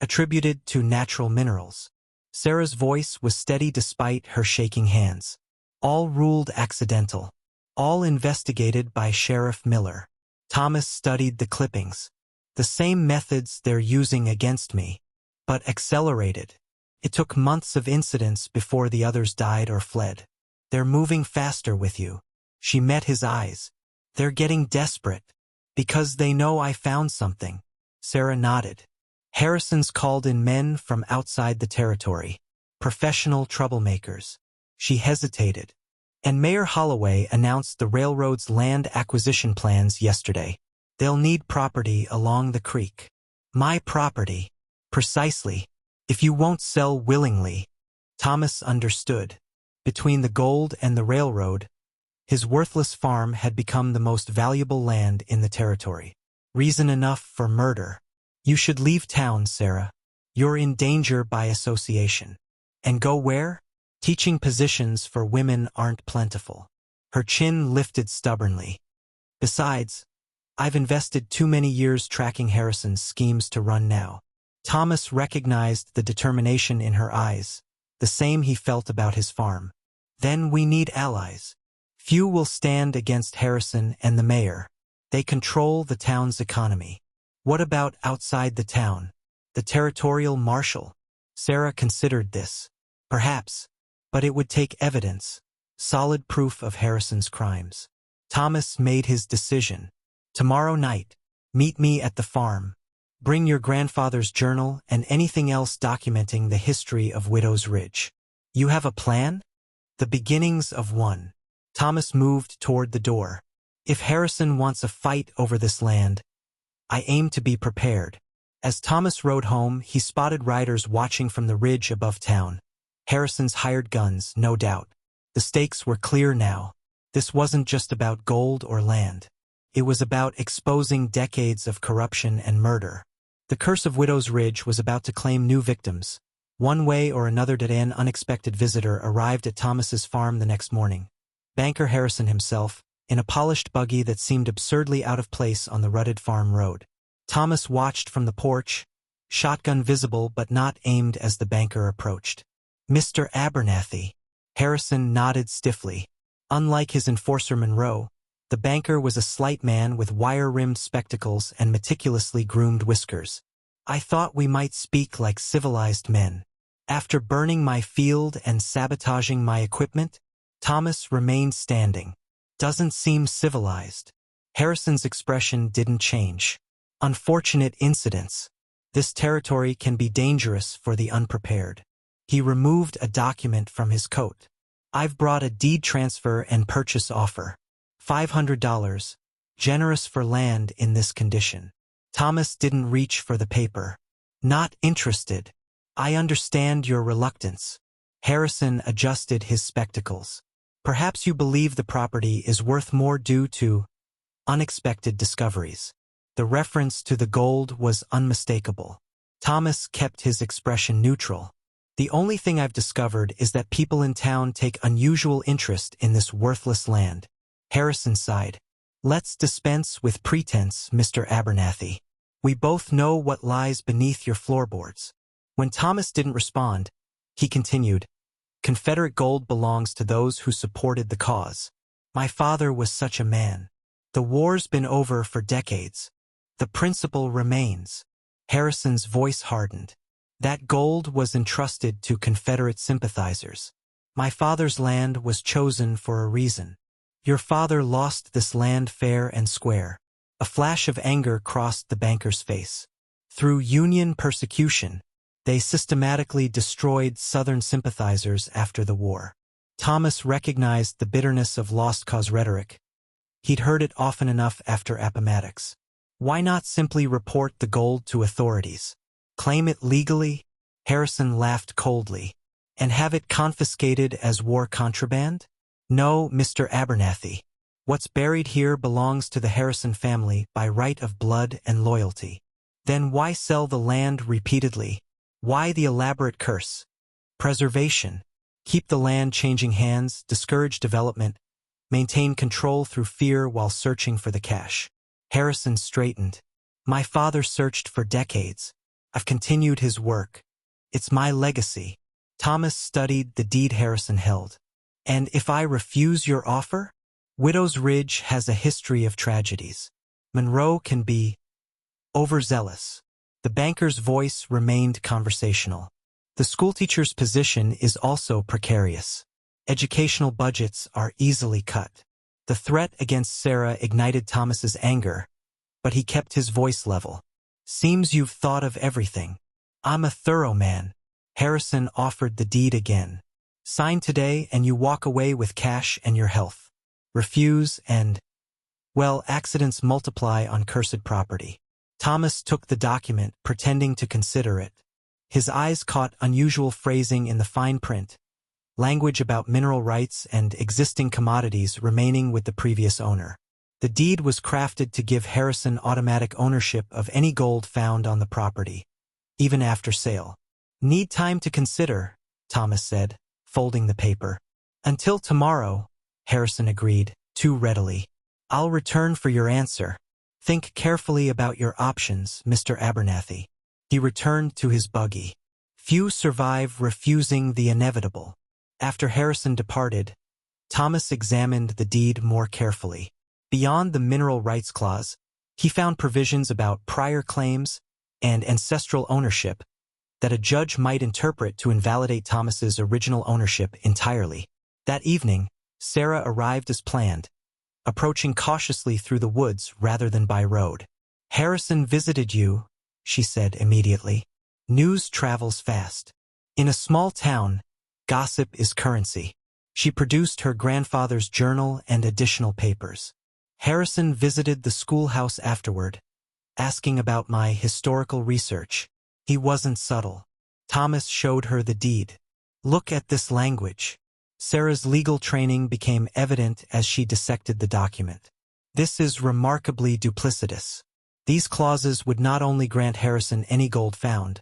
Attributed to natural minerals. Sarah's voice was steady despite her shaking hands. All ruled accidental. All investigated by Sheriff Miller. Thomas studied the clippings. The same methods they're using against me, but accelerated. It took months of incidents before the others died or fled. They're moving faster with you. She met his eyes. They're getting desperate. Because they know I found something. Sarah nodded. Harrison's called in men from outside the territory. Professional troublemakers. She hesitated. And Mayor Holloway announced the railroad's land acquisition plans yesterday. They'll need property along the creek. My property. Precisely. If you won't sell willingly. Thomas understood. Between the gold and the railroad, His worthless farm had become the most valuable land in the territory. Reason enough for murder. You should leave town, Sarah. You're in danger by association. And go where? Teaching positions for women aren't plentiful. Her chin lifted stubbornly. Besides, I've invested too many years tracking Harrison's schemes to run now. Thomas recognized the determination in her eyes, the same he felt about his farm. Then we need allies. Few will stand against Harrison and the mayor. They control the town's economy. What about outside the town? The territorial marshal? Sarah considered this. Perhaps, but it would take evidence, solid proof of Harrison's crimes. Thomas made his decision. Tomorrow night, meet me at the farm. Bring your grandfather's journal and anything else documenting the history of Widow's Ridge. You have a plan? The beginnings of one. Thomas moved toward the door. If Harrison wants a fight over this land, I aim to be prepared. As Thomas rode home, he spotted riders watching from the ridge above town. Harrison's hired guns, no doubt. The stakes were clear now. This wasn't just about gold or land. It was about exposing decades of corruption and murder. The curse of Widow's Ridge was about to claim new victims. One way or another, an unexpected visitor arrived at Thomas's farm the next morning. Banker Harrison himself, in a polished buggy that seemed absurdly out of place on the rutted farm road. Thomas watched from the porch, shotgun visible but not aimed as the banker approached. Mr. Abernathy. Harrison nodded stiffly. Unlike his enforcer Monroe, the banker was a slight man with wire-rimmed spectacles and meticulously groomed whiskers. I thought we might speak like civilized men. After burning my field and sabotaging my equipment, Thomas remained standing. Doesn't seem civilized. Harrison's expression didn't change. Unfortunate incidents. This territory can be dangerous for the unprepared. He removed a document from his coat. I've brought a deed transfer and purchase offer. $500. Generous for land in this condition. Thomas didn't reach for the paper. Not interested. I understand your reluctance. Harrison adjusted his spectacles. Perhaps you believe the property is worth more due to unexpected discoveries. The reference to the gold was unmistakable. Thomas kept his expression neutral. The only thing I've discovered is that people in town take unusual interest in this worthless land. Harrison sighed. Let's dispense with pretense, Mr. Abernathy. We both know what lies beneath your floorboards. When Thomas didn't respond, he continued. Confederate gold belongs to those who supported the cause. My father was such a man. The war's been over for decades. The principle remains. Harrison's voice hardened. That gold was entrusted to Confederate sympathizers. My father's land was chosen for a reason. Your father lost this land fair and square. A flash of anger crossed the banker's face. Through Union persecution, they systematically destroyed Southern sympathizers after the war. Thomas recognized the bitterness of lost cause rhetoric. He'd heard it often enough after Appomattox. Why not simply report the gold to authorities? Claim it legally? Harrison laughed coldly. And have it confiscated as war contraband? No, Mr. Abernathy. What's buried here belongs to the Harrison family by right of blood and loyalty. Then why sell the land repeatedly? Why the elaborate curse? Preservation. Keep the land changing hands, discourage development, maintain control through fear while searching for the cash. Harrison straightened. My father searched for decades. I've continued his work. It's my legacy. Thomas studied the deed Harrison held. And if I refuse your offer? Widow's Ridge has a history of tragedies. Monroe can be overzealous. The banker's voice remained conversational. The schoolteacher's position is also precarious. Educational budgets are easily cut. The threat against Sarah ignited Thomas's anger, but he kept his voice level. Seems you've thought of everything. I'm a thorough man. Harrison offered the deed again. Sign today and you walk away with cash and your health. Refuse and, well, accidents multiply on cursed property. Thomas took the document, pretending to consider it. His eyes caught unusual phrasing in the fine print. language about mineral rights and existing commodities remaining with the previous owner. The deed was crafted to give Harrison automatic ownership of any gold found on the property, even after sale. Need time to consider, Thomas said, folding the paper. Until tomorrow, Harrison agreed, too readily. I'll return for your answer. Think carefully about your options, Mr. Abernathy. He returned to his buggy. Few survive refusing the inevitable. After Harrison departed, Thomas examined the deed more carefully. Beyond the mineral rights clause, he found provisions about prior claims and ancestral ownership that a judge might interpret to invalidate Thomas's original ownership entirely. That evening, Sarah arrived as planned, approaching cautiously through the woods rather than by road. Harrison visited you, she said immediately. News travels fast. In a small town, gossip is currency. She produced her grandfather's journal and additional papers. Harrison visited the schoolhouse afterward, asking about my historical research. He wasn't subtle. Thomas showed her the deed. Look at this language. Sarah's legal training became evident as she dissected the document. This is remarkably duplicitous. These clauses would not only grant Harrison any gold found,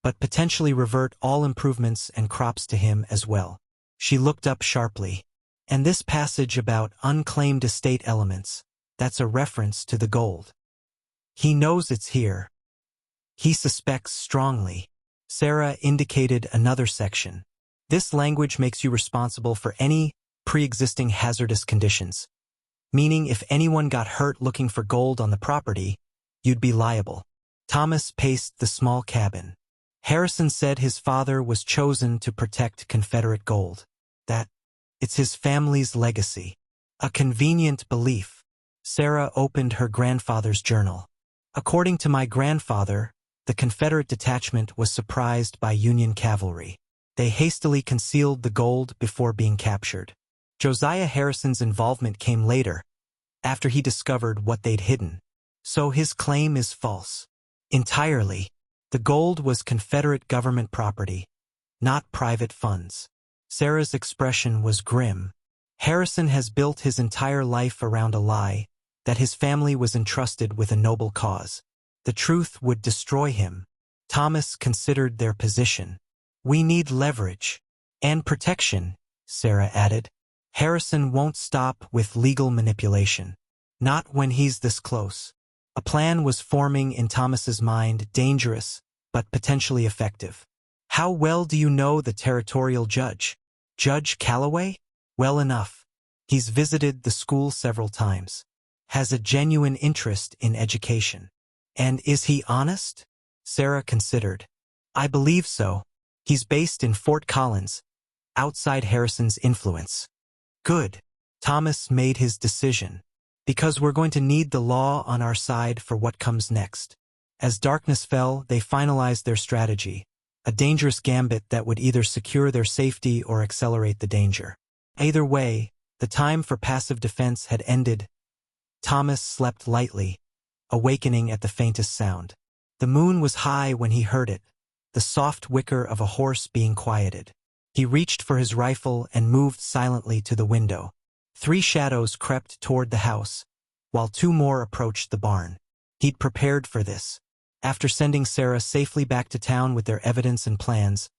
but potentially revert all improvements and crops to him as well. She looked up sharply. And this passage about unclaimed estate elements, that's a reference to the gold. He knows it's here. He suspects strongly. Sarah indicated another section. This language makes you responsible for any pre-existing hazardous conditions, meaning if anyone got hurt looking for gold on the property, you'd be liable. Thomas paced the small cabin. Harrison said his father was chosen to protect Confederate gold. It's his family's legacy. A convenient belief. Sarah opened her grandfather's journal. According to my grandfather, the Confederate detachment was surprised by Union cavalry. They hastily concealed the gold before being captured. Josiah Harrison's involvement came later, after he discovered what they'd hidden. So his claim is false. Entirely. The gold was Confederate government property, not private funds. Sarah's expression was grim. Harrison has built his entire life around a lie, that his family was entrusted with a noble cause. The truth would destroy him. Thomas considered their position. We need leverage. And protection, Sarah added. Harrison won't stop with legal manipulation. Not when he's this close. A plan was forming in Thomas's mind, dangerous, but potentially effective. How well do you know the territorial judge? Judge Calloway? Well enough. He's visited the school several times. Has a genuine interest in education. And is he honest? Sarah considered. I believe so. He's based in Fort Collins, outside Harrison's influence. Good. Thomas made his decision. Because we're going to need the law on our side for what comes next. As darkness fell, they finalized their strategy. A dangerous gambit that would either secure their safety or accelerate the danger. Either way, the time for passive defense had ended. Thomas slept lightly, awakening at the faintest sound. The moon was high when he heard it, the soft whicker of a horse being quieted. He reached for his rifle and moved silently to the window. 3 shadows crept toward the house, while 2 more approached the barn. He'd prepared for this. After sending Sarah safely back to town with their evidence and plans,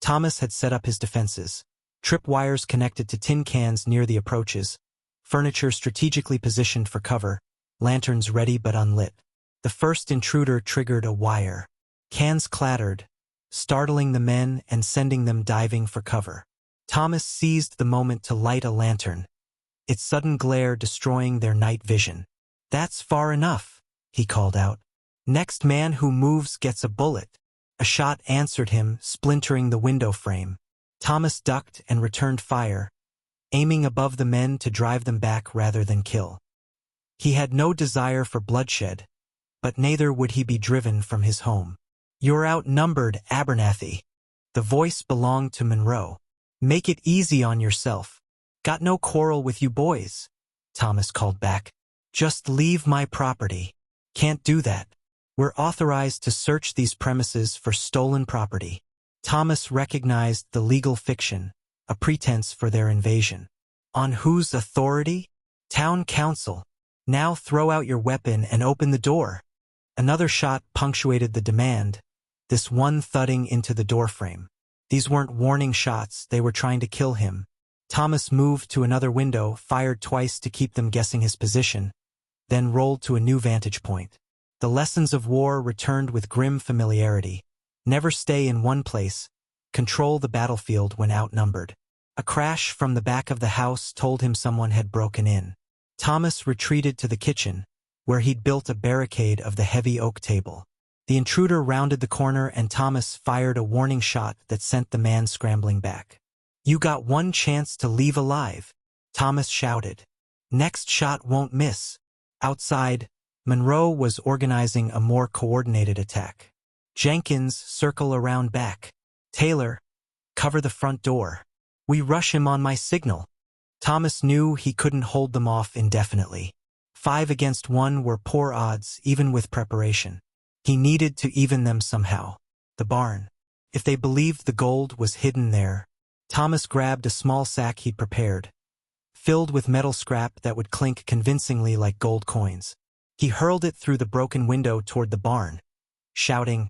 Thomas had set up his defenses. Tripwires connected to tin cans near the approaches, furniture strategically positioned for cover, lanterns ready but unlit. The first intruder triggered a wire. Cans clattered, startling the men and sending them diving for cover. Thomas seized the moment to light a lantern, its sudden glare destroying their night vision. That's far enough, he called out. Next man who moves gets a bullet. A shot answered him, splintering the window frame. Thomas ducked and returned fire, aiming above the men to drive them back rather than kill. He had no desire for bloodshed, but neither would he be driven from his home. You're outnumbered, Abernathy. The voice belonged to Monroe. Make it easy on yourself. Got no quarrel with you boys, Thomas called back. Just leave my property. Can't do that. We're authorized to search these premises for stolen property. Thomas recognized the legal fiction, a pretense for their invasion. On whose authority? Town council. Now throw out your weapon and open the door. Another shot punctuated the demand, this one thudding into the doorframe. These weren't warning shots, they were trying to kill him. Thomas moved to another window, fired twice to keep them guessing his position, then rolled to a new vantage point. The lessons of war returned with grim familiarity. Never stay in one place. Control the battlefield when outnumbered. A crash from the back of the house told him someone had broken in. Thomas retreated to the kitchen, where he'd built a barricade of the heavy oak table. The intruder rounded the corner and Thomas fired a warning shot that sent the man scrambling back. "You got one chance to leave alive," Thomas shouted. "Next shot won't miss." Outside, Monroe was organizing a more coordinated attack. "Jenkins, circle around back. Taylor, cover the front door. We rush him on my signal." Thomas knew he couldn't hold them off indefinitely. 5 against 1 were poor odds, even with preparation. He needed to even them somehow. The barn. If they believed the gold was hidden there, Thomas grabbed a small sack he'd prepared, filled with metal scrap that would clink convincingly like gold coins. He hurled it through the broken window toward the barn, shouting,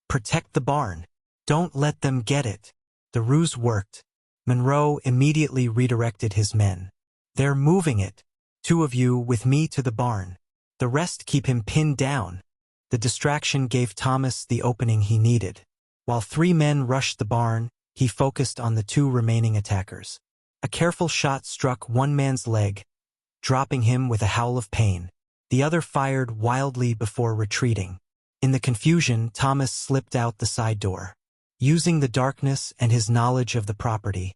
"Protect the barn. Don't let them get it." The ruse worked. Monroe immediately redirected his men. "They're moving it. 2 of you with me to the barn. The rest keep him pinned down." The distraction gave Thomas the opening he needed. While 3 men rushed the barn, he focused on the 2 remaining attackers. A careful shot struck one man's leg, dropping him with a howl of pain. The other fired wildly before retreating. In the confusion, Thomas slipped out the side door. Using the darkness and his knowledge of the property,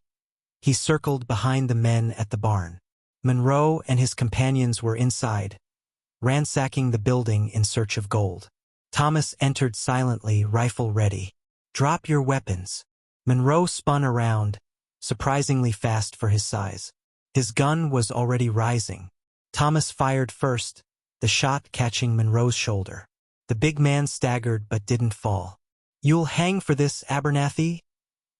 he circled behind the men at the barn. Monroe and his companions were inside, ransacking the building in search of gold. Thomas entered silently, rifle ready. "Drop your weapons." Monroe spun around, surprisingly fast for his size. His gun was already rising. Thomas fired first, the shot catching Monroe's shoulder. The big man staggered but didn't fall. "You'll hang for this, Abernathy,"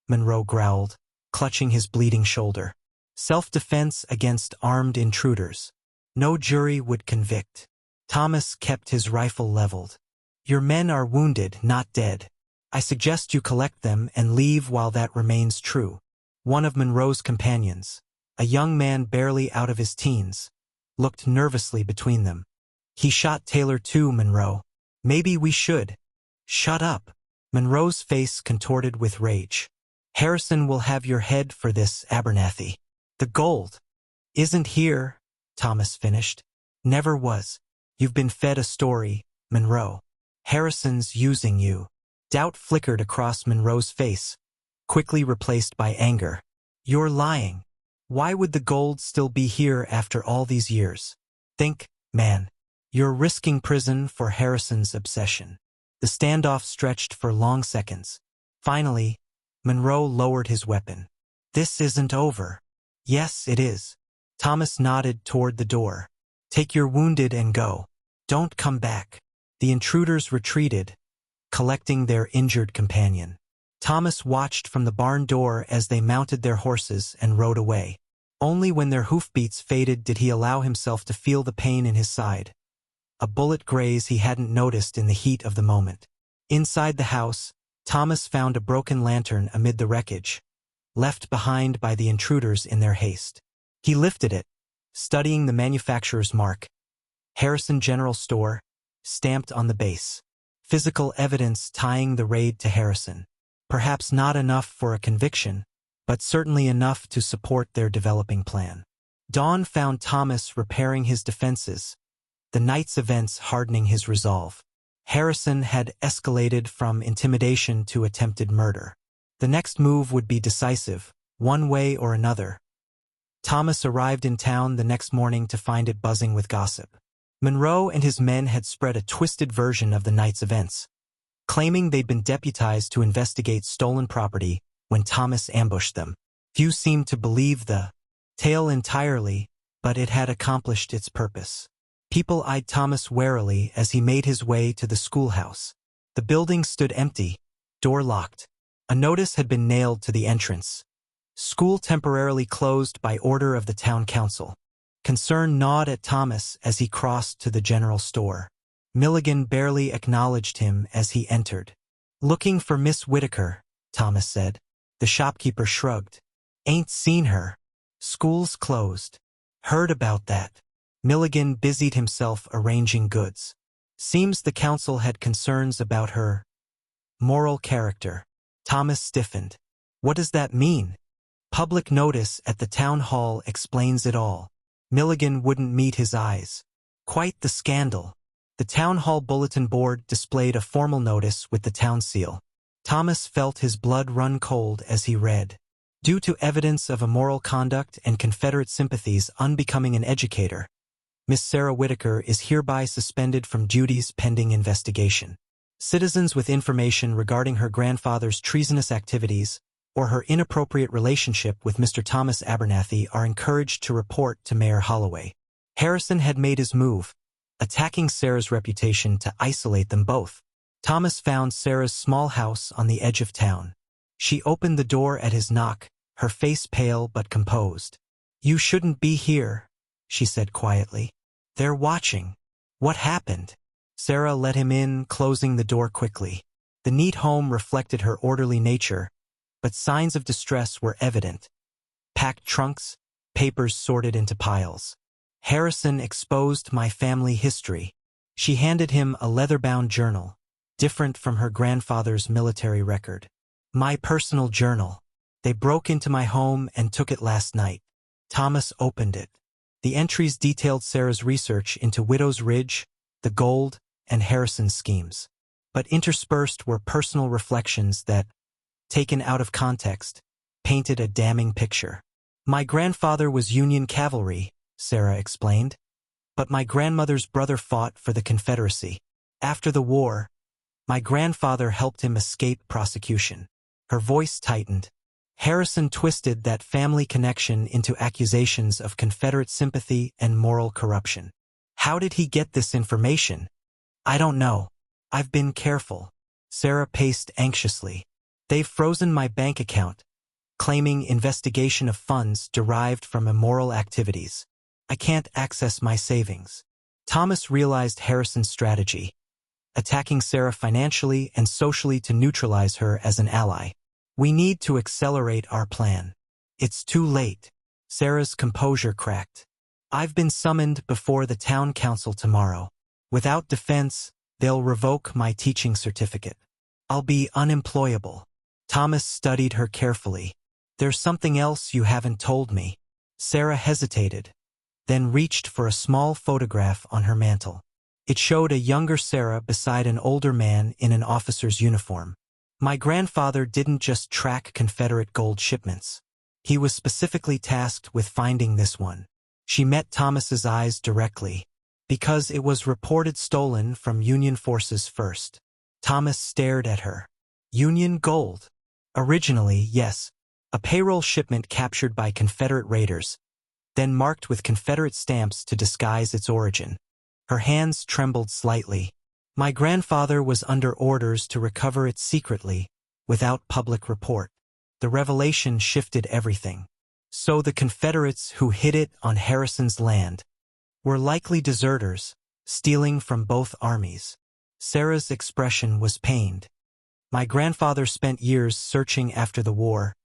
Monroe growled, clutching his bleeding shoulder. Self-defense against armed intruders. No jury would convict. Thomas kept his rifle leveled. "Your men are wounded, not dead. I suggest you collect them and leave while that remains true." One of Monroe's companions, a young man barely out of his teens, looked nervously between them. "He shot Taylor too, Monroe. Maybe we should." "Shut up." Monroe's face contorted with rage. "Harrison will have your head for this, Abernathy." "The gold isn't here," Thomas finished. "Never was. You've been fed a story, Monroe. Harrison's using you." Doubt flickered across Monroe's face, quickly replaced by anger. "You're lying. Why would the gold still be here after all these years? Think, man. You're risking prison for Harrison's obsession." The standoff stretched for long seconds. Finally, Monroe lowered his weapon. "This isn't over." "Yes, it is." Thomas nodded toward the door. "Take your wounded and go. Don't come back." The intruders retreated, collecting their injured companion. Thomas watched from the barn door as they mounted their horses and rode away. Only when their hoofbeats faded did he allow himself to feel the pain in his side, a bullet graze he hadn't noticed in the heat of the moment. Inside the house, Thomas found a broken lantern amid the wreckage, left behind by the intruders in their haste. He lifted it, studying the manufacturer's mark, Harrison General Store, stamped on the base. Physical evidence tying the raid to Harrison. Perhaps not enough for a conviction, but certainly enough to support their developing plan. Dawn found Thomas repairing his defenses, the night's events hardening his resolve. Harrison had escalated from intimidation to attempted murder. The next move would be decisive, one way or another. Thomas arrived in town the next morning to find it buzzing with gossip. Monroe and his men had spread a twisted version of the night's events, claiming they'd been deputized to investigate stolen property when Thomas ambushed them. Few seemed to believe the tale entirely, but it had accomplished its purpose. People eyed Thomas warily as he made his way to the schoolhouse. The building stood empty, door locked. A notice had been nailed to the entrance. School temporarily closed by order of the town council. Concern gnawed at Thomas as he crossed to the general store. Milligan barely acknowledged him as he entered. "Looking for Miss Whitaker," Thomas said. The shopkeeper shrugged. "Ain't seen her. School's closed." "Heard about that." Milligan busied himself arranging goods. "Seems the council had concerns about her moral character." Thomas stiffened. "What does that mean?" "Public notice at the town hall explains it all." Milligan wouldn't meet his eyes. "Quite the scandal." The town hall bulletin board displayed a formal notice with the town seal. Thomas felt his blood run cold as he read. "Due to evidence of immoral conduct and Confederate sympathies unbecoming an educator, Miss Sarah Whitaker is hereby suspended from duties pending investigation. Citizens with information regarding her grandfather's treasonous activities or her inappropriate relationship with Mr. Thomas Abernathy are encouraged to report to Mayor Holloway." Harrison had made his move, attacking Sarah's reputation to isolate them both. Thomas found Sarah's small house on the edge of town. She opened the door at his knock, her face pale but composed. "You shouldn't be here," she said quietly. "They're watching." "What happened?" Sarah let him in, closing the door quickly. The neat home reflected her orderly nature, but signs of distress were evident. Packed trunks, papers sorted into piles. "Harrison exposed my family history." She handed him a leather-bound journal, different from her grandfather's military record. "My personal journal. They broke into my home and took it last night." Thomas opened it. The entries detailed Sarah's research into Widow's Ridge, the gold, and Harrison's schemes. But interspersed were personal reflections that, taken out of context, painted a damning picture. "My grandfather was Union cavalry," Sarah explained, "but my grandmother's brother fought for the Confederacy. After the war, my grandfather helped him escape prosecution." Her voice tightened. Harrison twisted that family connection into accusations of Confederate sympathy and moral corruption. "How did he get this information?" "I don't know. I've been careful." Sarah paced anxiously. "They've frozen my bank account, claiming investigation of funds derived from immoral activities. I can't access my savings." Thomas realized Harrison's strategy, attacking Sarah financially and socially to neutralize her as an ally. "We need to accelerate our plan." "It's too late." Sarah's composure cracked. "I've been summoned before the town council tomorrow. Without defense, they'll revoke my teaching certificate. I'll be unemployable." Thomas studied her carefully. "There's something else you haven't told me." Sarah hesitated, then reached for a small photograph on her mantel. It showed a younger Sarah beside an older man in an officer's uniform. "My grandfather didn't just track Confederate gold shipments. He was specifically tasked with finding this one." She met Thomas's eyes directly. "Because it was reported stolen from Union forces first." Thomas stared at her. "Union gold?" "Originally, yes. A payroll shipment captured by Confederate raiders, then marked with Confederate stamps to disguise its origin." Her hands trembled slightly. "My grandfather was under orders to recover it secretly, without public report. The revelation shifted everything. So the Confederates who hid it on Harrison's land were likely deserters, stealing from both armies." Sarah's expression was pained. "My grandfather spent years searching after the war,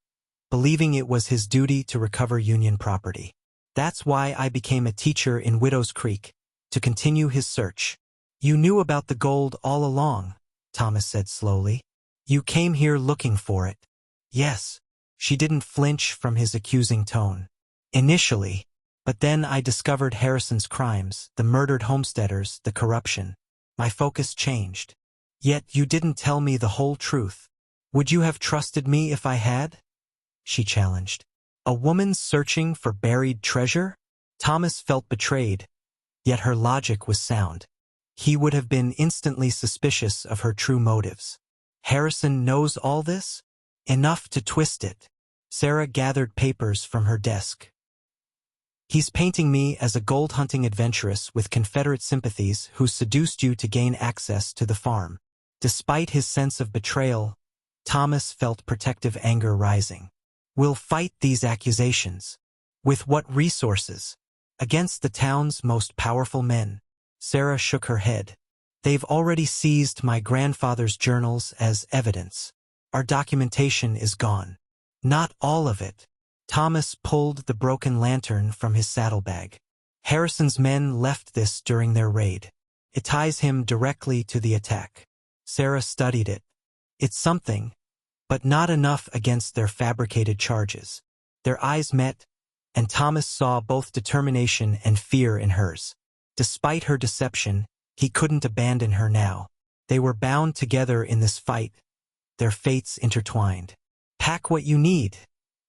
believing it was his duty to recover Union property. That's why I became a teacher in Widow's Creek, to continue his search." "You knew about the gold all along," Thomas said slowly. "You came here looking for it." "Yes." She didn't flinch from his accusing tone. "Initially. But then I discovered Harrison's crimes, the murdered homesteaders, the corruption. My focus changed. Yet you didn't tell me the whole truth. Would you have trusted me if I had?" She challenged. "A woman searching for buried treasure?" Thomas felt betrayed, yet her logic was sound. He would have been instantly suspicious of her true motives. "Harrison knows all this? Enough to twist it." Sarah gathered papers from her desk. "He's painting me as a gold-hunting adventuress with Confederate sympathies who seduced you to gain access to the farm." Despite his sense of betrayal, Thomas felt protective anger rising. We'll fight these accusations. With what resources? Against the town's most powerful men. Sarah shook her head. They've already seized my grandfather's journals as evidence. Our documentation is gone. Not all of it. Thomas pulled the broken lantern from his saddlebag. Harrison's men left this during their raid. It ties him directly to the attack. Sarah studied it. It's something, but not enough against their fabricated charges. Their eyes met, and Thomas saw both determination and fear in hers. Despite her deception, he couldn't abandon her now. They were bound together in this fight, their fates intertwined. Pack what you need,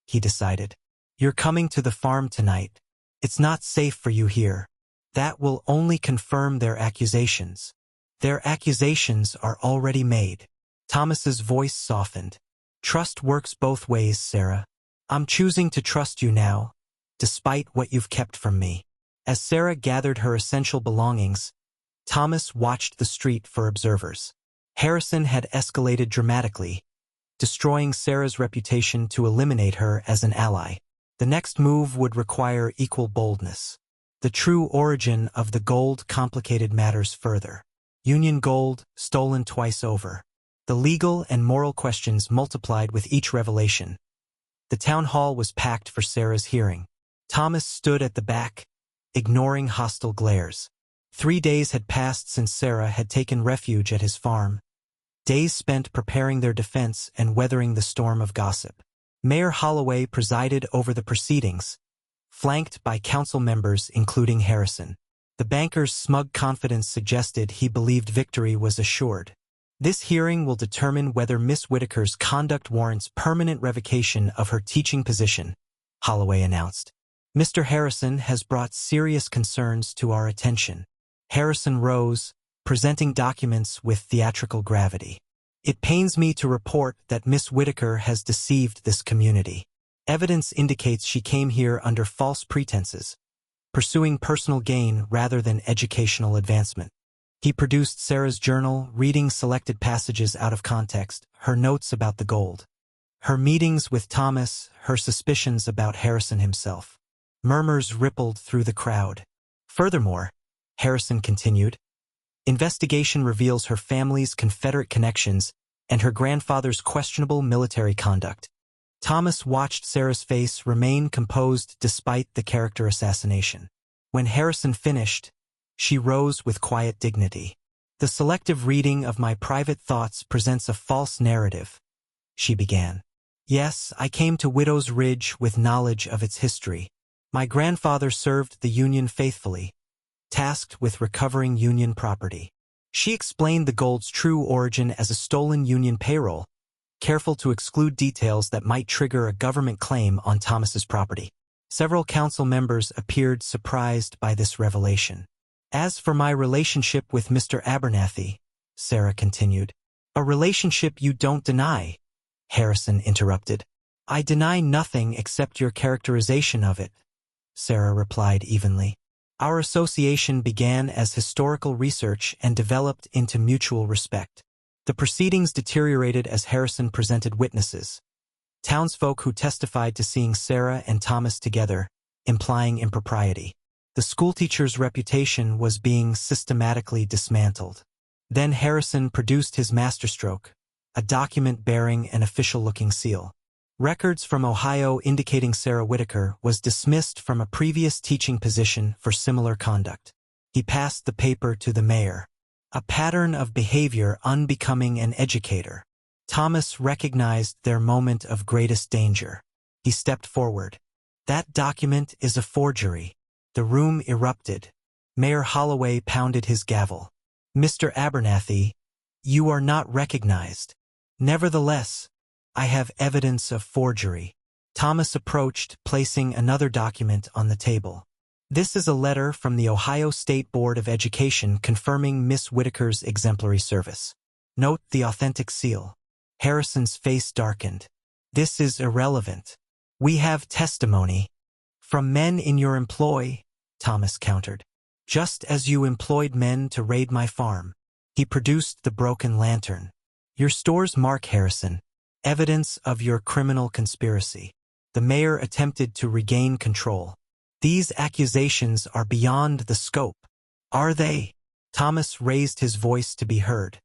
he decided. You're coming to the farm tonight. It's not safe for you here. That will only confirm their accusations. Their accusations are already made. Thomas's voice softened. Trust works both ways, Sarah. I'm choosing to trust you now, despite what you've kept from me. As Sarah gathered her essential belongings, Thomas watched the street for observers. Harrison had escalated dramatically, destroying Sarah's reputation to eliminate her as an ally. The next move would require equal boldness. The true origin of the gold complicated matters further. Union gold, stolen twice over. The legal and moral questions multiplied with each revelation. The town hall was packed for Sarah's hearing. Thomas stood at the back, ignoring hostile glares. 3 days had passed since Sarah had taken refuge at his farm. Days spent preparing their defense and weathering the storm of gossip. Mayor Holloway presided over the proceedings, flanked by council members including Harrison. The banker's smug confidence suggested he believed victory was assured. This hearing will determine whether Miss Whitaker's conduct warrants permanent revocation of her teaching position, Holloway announced. Mr. Harrison has brought serious concerns to our attention. Harrison rose, presenting documents with theatrical gravity. It pains me to report that Miss Whitaker has deceived this community. Evidence indicates she came here under false pretenses, pursuing personal gain rather than educational advancement. He produced Sarah's journal, reading selected passages out of context, her notes about the gold. Her meetings with Thomas, her suspicions about Harrison himself. Murmurs rippled through the crowd. Furthermore, Harrison continued, investigation reveals her family's Confederate connections and her grandfather's questionable military conduct. Thomas watched Sarah's face remain composed despite the character assassination. When Harrison finished, she rose with quiet dignity. The selective reading of my private thoughts presents a false narrative, she began. Yes, I came to Widow's Ridge with knowledge of its history. My grandfather served the Union faithfully, tasked with recovering Union property. She explained the gold's true origin as a stolen Union payroll, careful to exclude details that might trigger a government claim on Thomas's property. Several council members appeared surprised by this revelation. As for my relationship with Mr. Abernathy, Sarah continued. A relationship you don't deny, Harrison interrupted. I deny nothing except your characterization of it, Sarah replied evenly. Our association began as historical research and developed into mutual respect. The proceedings deteriorated as Harrison presented witnesses, townsfolk who testified to seeing Sarah and Thomas together, implying impropriety. The schoolteacher's reputation was being systematically dismantled. Then Harrison produced his masterstroke, a document bearing an official-looking seal. Records from Ohio indicating Sarah Whitaker was dismissed from a previous teaching position for similar conduct. He passed the paper to the mayor. A pattern of behavior unbecoming an educator. Thomas recognized their moment of greatest danger. He stepped forward. That document is a forgery. The room erupted. Mayor Holloway pounded his gavel. Mr. Abernathy, you are not recognized. Nevertheless, I have evidence of forgery. Thomas approached, placing another document on the table. This is a letter from the Ohio State Board of Education confirming Miss Whitaker's exemplary service. Note the authentic seal. Harrison's face darkened. This is irrelevant. We have testimony. From men in your employ, Thomas countered. Just as you employed men to raid my farm. He produced the broken lantern. Your store's mark, Harrison. Evidence of your criminal conspiracy. The mayor attempted to regain control. These accusations are beyond the scope. Are they? Thomas raised his voice to be heard.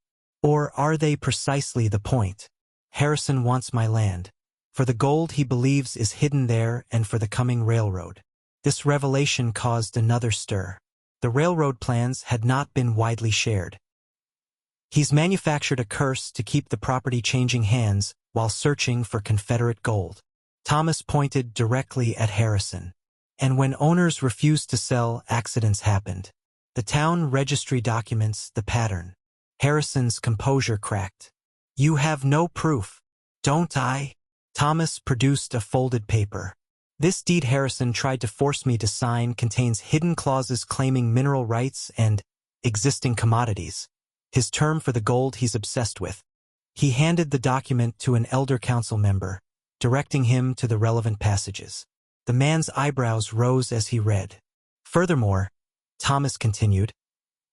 Or are they precisely the point? Harrison wants my land. For the gold he believes is hidden there and for the coming railroad. This revelation caused another stir. The railroad plans had not been widely shared. He's manufactured a curse to keep the property changing hands while searching for Confederate gold. Thomas pointed directly at Harrison. And when owners refused to sell, accidents happened. The town registry documents the pattern. Harrison's composure cracked. You have no proof, don't I? Thomas produced a folded paper. This deed Harrison tried to force me to sign contains hidden clauses claiming mineral rights and existing commodities. His term for the gold he's obsessed with. He handed the document to an elder council member, directing him to the relevant passages. The man's eyebrows rose as he read. Furthermore, Thomas continued,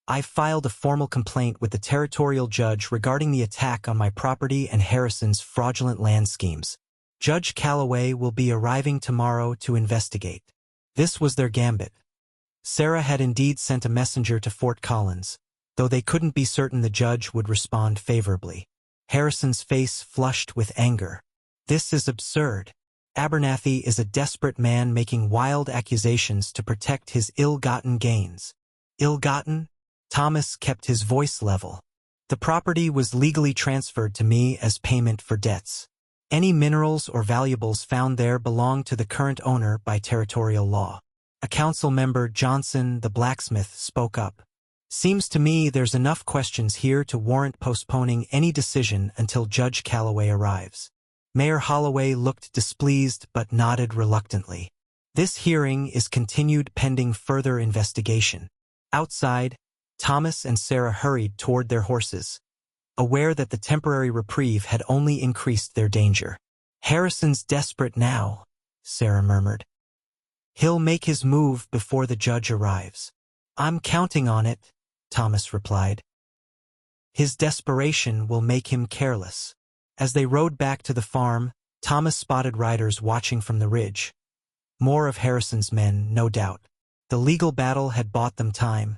I filed a formal complaint with the territorial judge regarding the attack on my property and Harrison's fraudulent land schemes. Judge Calloway will be arriving tomorrow to investigate. This was their gambit. Sarah had indeed sent a messenger to Fort Collins, though they couldn't be certain the judge would respond favorably. Harrison's face flushed with anger. This is absurd. Abernathy is a desperate man making wild accusations to protect his ill-gotten gains. Ill-gotten? Thomas kept his voice level. The property was legally transferred to me as payment for debts. Any minerals or valuables found there belong to the current owner by territorial law. A council member, Johnson, the blacksmith, spoke up. Seems to me there's enough questions here to warrant postponing any decision until Judge Calloway arrives. Mayor Holloway looked displeased but nodded reluctantly. This hearing is continued pending further investigation. Outside, Thomas and Sarah hurried toward their horses, aware that the temporary reprieve had only increased their danger. Harrison's desperate now, Sarah murmured. He'll make his move before the judge arrives. I'm counting on it, Thomas replied. His desperation will make him careless. As they rode back to the farm, Thomas spotted riders watching from the ridge. More of Harrison's men, no doubt. The legal battle had bought them time,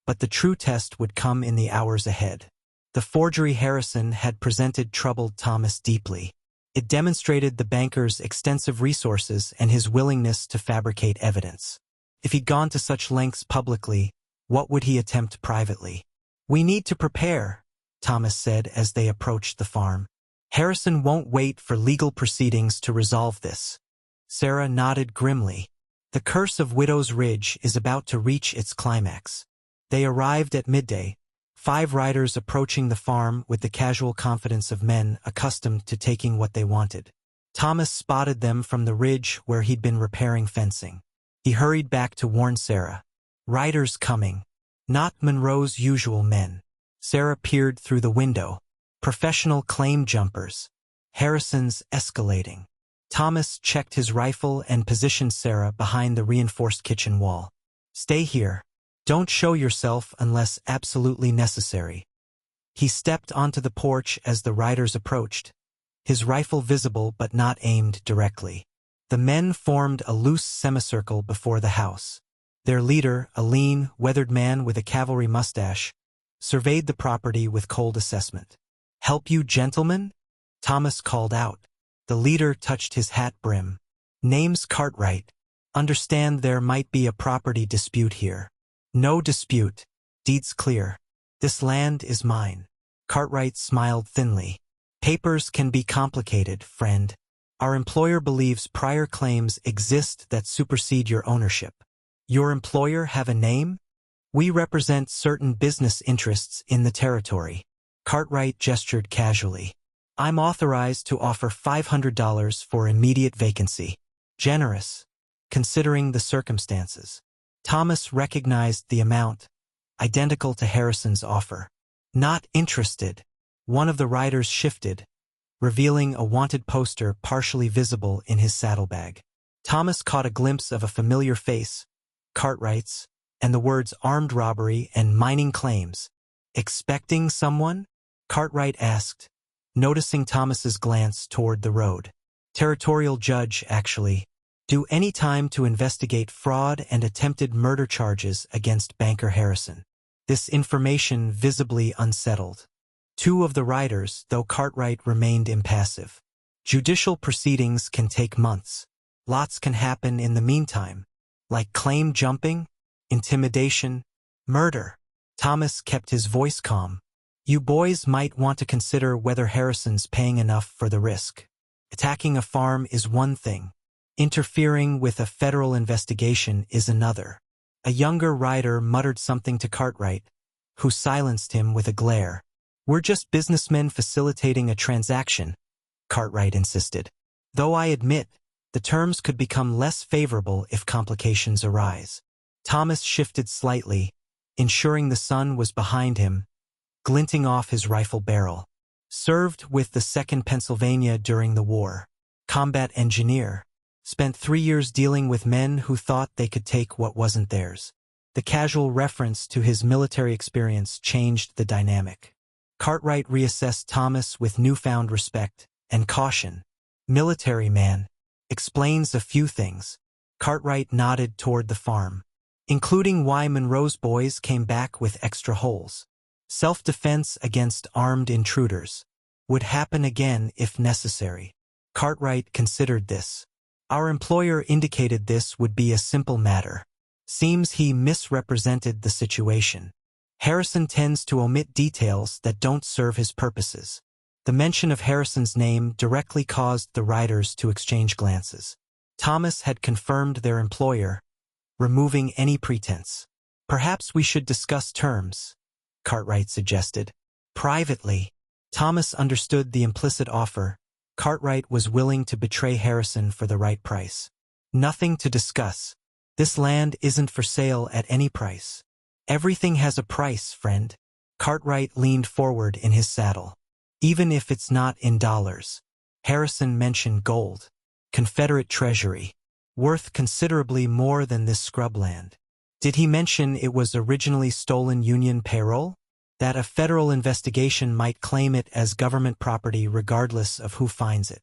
but the true test would come in the hours ahead. The forgery Harrison had presented troubled Thomas deeply. It demonstrated the banker's extensive resources and his willingness to fabricate evidence. If he'd gone to such lengths publicly, what would he attempt privately? We need to prepare, Thomas said as they approached the farm. Harrison won't wait for legal proceedings to resolve this. Sarah nodded grimly. The curse of Widow's Ridge is about to reach its climax. They arrived at midday, 5 riders approaching the farm with the casual confidence of men accustomed to taking what they wanted. Thomas spotted them from the ridge where he'd been repairing fencing. He hurried back to warn Sarah. Riders coming. Not Monroe's usual men. Sarah peered through the window. Professional claim jumpers. Harrison's escalating. Thomas checked his rifle and positioned Sarah behind the reinforced kitchen wall. Stay here. Don't show yourself unless absolutely necessary. He stepped onto the porch as the riders approached, his rifle visible but not aimed directly. The men formed a loose semicircle before the house. Their leader, a lean, weathered man with a cavalry mustache, surveyed the property with cold assessment. Help you, gentlemen? Thomas called out. The leader touched his hat brim. Name's Cartwright. Understand there might be a property dispute here. No dispute. Deed's clear. This land is mine. Cartwright smiled thinly. Papers can be complicated, friend. Our employer believes prior claims exist that supersede your ownership. Your employer have a name? We represent certain business interests in the territory. Cartwright gestured casually. I'm authorized to offer $500 for immediate vacancy. Generous, considering the circumstances. Thomas recognized the amount, identical to Harrison's offer. Not interested. One of the riders shifted, revealing a wanted poster partially visible in his saddlebag. Thomas caught a glimpse of a familiar face, Cartwright's, and the words armed robbery and mining claims. Expecting someone? Cartwright asked, noticing Thomas's glance toward the road. Territorial judge, actually. Due any time to investigate fraud and attempted murder charges against banker Harrison. This information visibly unsettled two of the riders, though Cartwright remained impassive. Judicial proceedings can take months. Lots can happen in the meantime, like claim jumping, intimidation, murder. Thomas kept his voice calm. You boys might want to consider whether Harrison's paying enough for the risk. Attacking a farm is one thing. Interfering with a federal investigation is another. A younger rider muttered something to Cartwright, who silenced him with a glare. We're just businessmen facilitating a transaction, Cartwright insisted. Though I admit, the terms could become less favorable if complications arise. Thomas shifted slightly, ensuring the sun was behind him, glinting off his rifle barrel. Served with the 2nd Pennsylvania during the war. Combat engineer. Spent 3 years dealing with men who thought they could take what wasn't theirs. The casual reference to his military experience changed the dynamic. Cartwright reassessed Thomas with newfound respect and caution. Military man. Explains a few things. Cartwright nodded toward the farm, including why Monroe's boys came back with extra holes. Self-defense against armed intruders. Would happen again if necessary. Cartwright considered this. Our employer indicated this would be a simple matter. Seems he misrepresented the situation. Harrison tends to omit details that don't serve his purposes. The mention of Harrison's name directly caused the riders to exchange glances. Thomas had confirmed their employer, removing any pretense. Perhaps we should discuss terms, Cartwright suggested. Privately. Thomas understood the implicit offer. Cartwright was willing to betray Harrison for the right price. Nothing to discuss. This land isn't for sale at any price. Everything has a price, friend. Cartwright leaned forward in his saddle. Even if it's not in dollars. Harrison mentioned gold. Confederate treasury. Worth considerably more than this scrubland. Did he mention it was originally stolen Union payroll? That a federal investigation might claim it as government property regardless of who finds it.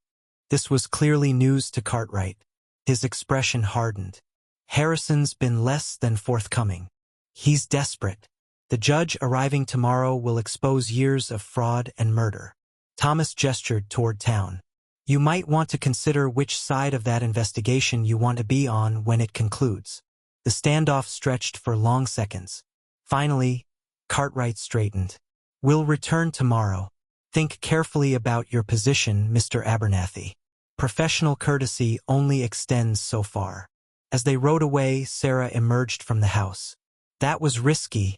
This was clearly news to Cartwright. His expression hardened. Harrison's been less than forthcoming. He's desperate. The judge arriving tomorrow will expose years of fraud and murder. Thomas gestured toward town. You might want to consider which side of that investigation you want to be on when it concludes. The standoff stretched for long seconds. Finally, Cartwright straightened. We'll return tomorrow. Think carefully about your position, Mr. Abernathy. Professional courtesy only extends so far. As they rode away, Sarah emerged from the house. That was risky.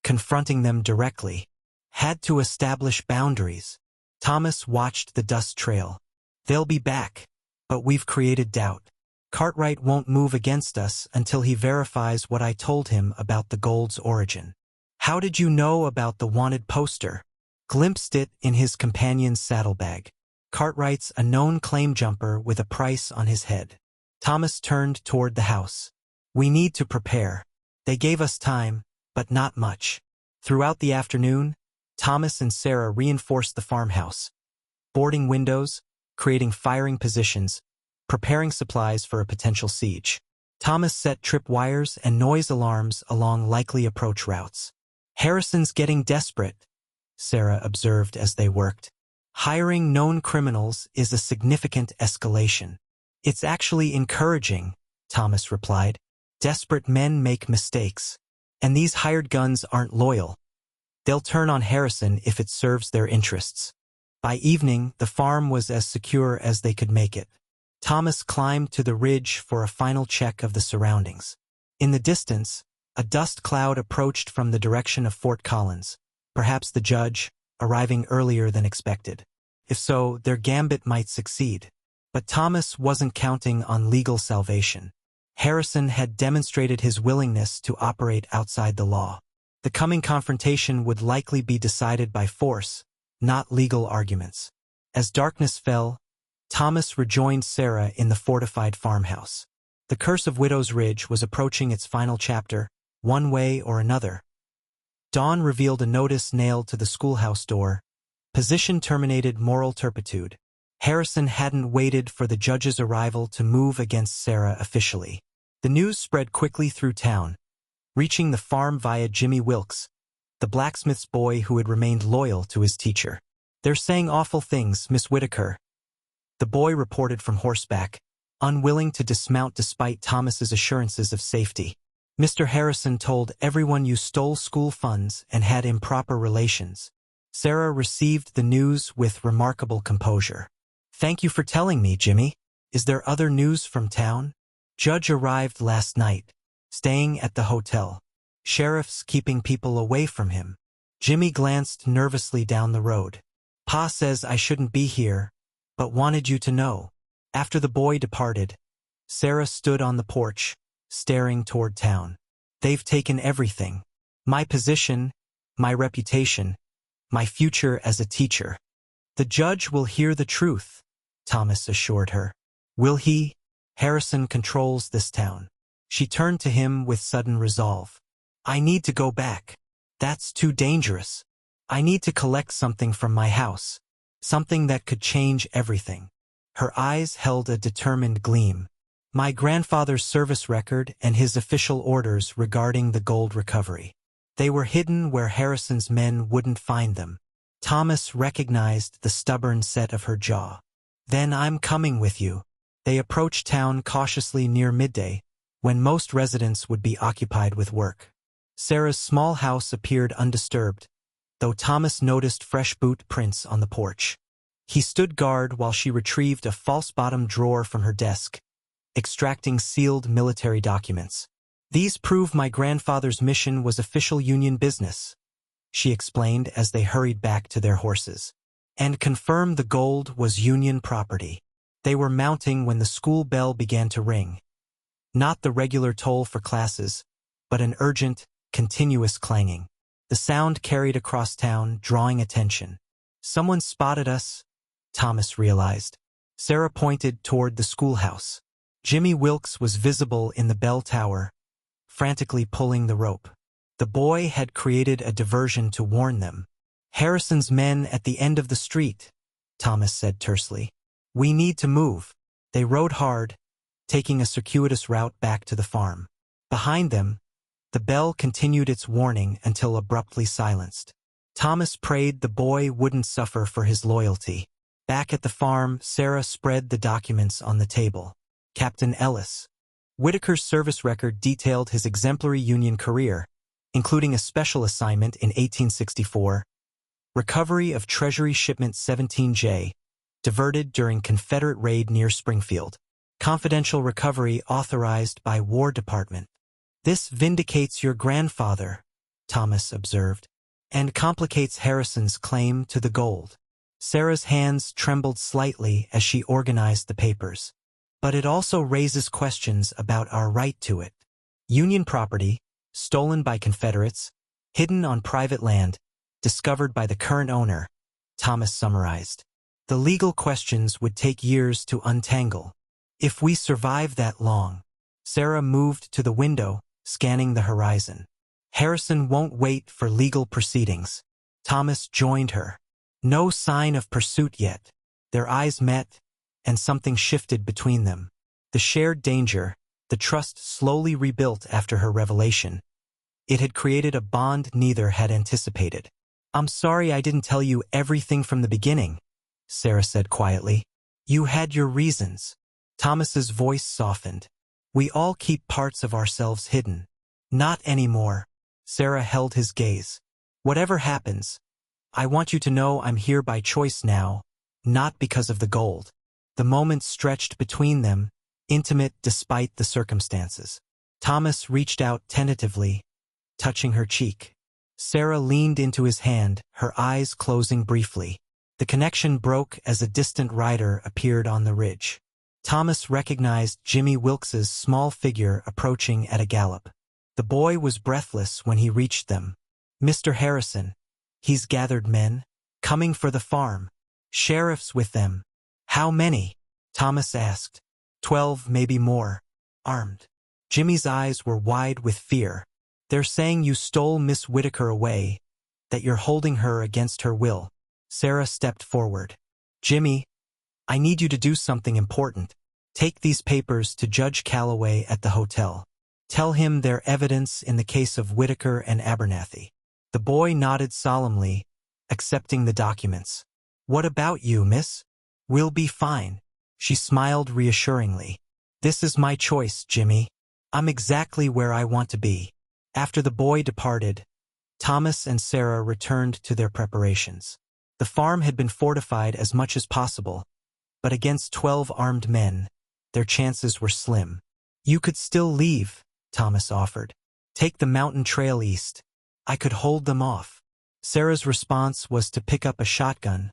Confronting them directly. Had to establish boundaries. Thomas watched the dust trail. They'll be back, but we've created doubt. Cartwright won't move against us until he verifies what I told him about the gold's origin. How did you know about the wanted poster? Glimpsed it in his companion's saddlebag. Cartwright's a known claim jumper with a price on his head. Thomas turned toward the house. We need to prepare. They gave us time, but not much. Throughout the afternoon, Thomas and Sarah reinforced the farmhouse. Boarding windows, creating firing positions, preparing supplies for a potential siege. Thomas set tripwires and noise alarms along likely approach routes. Harrison's getting desperate, Sarah observed as they worked. Hiring known criminals is a significant escalation. It's actually encouraging, Thomas replied. Desperate men make mistakes. And these hired guns aren't loyal. They'll turn on Harrison if it serves their interests. By evening, the farm was as secure as they could make it. Thomas climbed to the ridge for a final check of the surroundings. In the distance, a dust cloud approached from the direction of Fort Collins, perhaps the judge, arriving earlier than expected. If so, their gambit might succeed. But Thomas wasn't counting on legal salvation. Harrison had demonstrated his willingness to operate outside the law. The coming confrontation would likely be decided by force, not legal arguments. As darkness fell, Thomas rejoined Sarah in the fortified farmhouse. The Curse of Widow's Ridge was approaching its final chapter, one way or another. Dawn revealed a notice nailed to the schoolhouse door. Position terminated, moral turpitude. Harrison hadn't waited for the judge's arrival to move against Sarah officially. The news spread quickly through town, reaching the farm via Jimmy Wilkes, the blacksmith's boy who had remained loyal to his teacher. "They're saying awful things, Miss Whitaker," the boy reported from horseback, unwilling to dismount despite Thomas's assurances of safety. "Mr. Harrison told everyone you stole school funds and had improper relations." Sarah received the news with remarkable composure. "Thank you for telling me, Jimmy. Is there other news from town?" "Judge arrived last night, staying at the hotel. Sheriff's keeping people away from him." Jimmy glanced nervously down the road. "Pa says I shouldn't be here, but wanted you to know." After the boy departed, Sarah stood on the porch, staring toward town. "They've taken everything. My position, my reputation, my future as a teacher." "The judge will hear the truth," Thomas assured her. "Will he? Harrison controls this town." She turned to him with sudden resolve. "I need to go back. That's too dangerous. I need to collect something from my house. Something that could change everything." Her eyes held a determined gleam. "My grandfather's service record and his official orders regarding the gold recovery. They were hidden where Harrison's men wouldn't find them." Thomas recognized the stubborn set of her jaw. "Then I'm coming with you." They approached town cautiously near midday, when most residents would be occupied with work. Sarah's small house appeared undisturbed, though Thomas noticed fresh boot prints on the porch. He stood guard while she retrieved a false-bottom drawer from her desk, extracting sealed military documents. "These prove my grandfather's mission was official Union business," she explained as they hurried back to their horses, "and confirm the gold was Union property." They were mounting when the school bell began to ring. Not the regular toll for classes, but an urgent, continuous clanging. The sound carried across town, drawing attention. "Someone spotted us," Thomas realized. Sarah pointed toward the schoolhouse. Jimmy Wilkes was visible in the bell tower, frantically pulling the rope. The boy had created a diversion to warn them. "Harrison's men at the end of the street," Thomas said tersely. "We need to move." They rode hard, taking a circuitous route back to the farm. Behind them, the bell continued its warning until abruptly silenced. Thomas prayed the boy wouldn't suffer for his loyalty. Back at the farm, Sarah spread the documents on the table. Captain Ellis. Whitaker's service record detailed his exemplary Union career, including a special assignment in 1864, recovery of Treasury Shipment 17J, diverted during Confederate raid near Springfield, confidential recovery authorized by War Department. "This vindicates your grandfather," Thomas observed, "and complicates Harrison's claim to the gold." Sarah's hands trembled slightly as she organized the papers. "But it also raises questions about our right to it. Union property, stolen by Confederates, hidden on private land, discovered by the current owner," Thomas summarized. "The legal questions would take years to untangle. If we survive that long." Sarah moved to the window, scanning the horizon. "Harrison won't wait for legal proceedings." Thomas joined her. No sign of pursuit yet. Their eyes met, and something shifted between them. The shared danger, the trust slowly rebuilt after her revelation. It had created a bond neither had anticipated. "I'm sorry I didn't tell you everything from the beginning," Sarah said quietly. "You had your reasons." Thomas's voice softened. "We all keep parts of ourselves hidden." "Not anymore." Sarah held his gaze. "Whatever happens, I want you to know I'm here by choice now, not because of the gold." The moment stretched between them, intimate despite the circumstances. Thomas reached out tentatively, touching her cheek. Sarah leaned into his hand, her eyes closing briefly. The connection broke as a distant rider appeared on the ridge. Thomas recognized Jimmy Wilkes's small figure approaching at a gallop. The boy was breathless when he reached them. "Mr. Harrison, he's gathered men, coming for the farm. Sheriffs with them." "How many?" Thomas asked. 12, maybe more. Armed." Jimmy's eyes were wide with fear. "They're saying you stole Miss Whitaker away, that you're holding her against her will." Sarah stepped forward. "Jimmy, I need you to do something important. Take these papers to Judge Calloway at the hotel. Tell him they're evidence in the case of Whitaker and Abernathy." The boy nodded solemnly, accepting the documents. "What about you, miss?" "We'll be fine." She smiled reassuringly. "This is my choice, Jimmy. I'm exactly where I want to be." After the boy departed, Thomas and Sarah returned to their preparations. The farm had been fortified as much as possible, but against 12 armed men, their chances were slim. "You could still leave," Thomas offered. "Take the mountain trail east. I could hold them off." Sarah's response was to pick up a shotgun,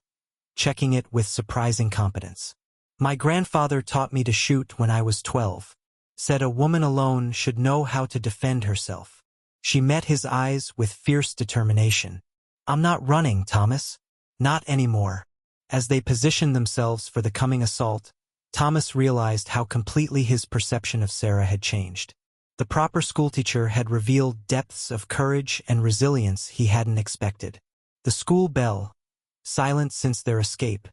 checking it with surprising competence. "My grandfather taught me to shoot when I was 12. Said a woman alone should know how to defend herself." She met his eyes with fierce determination. "I'm not running, Thomas. Not anymore." As they positioned themselves for the coming assault, Thomas realized how completely his perception of Sarah had changed. The proper schoolteacher had revealed depths of courage and resilience he hadn't expected. The school bell, silent since their escape,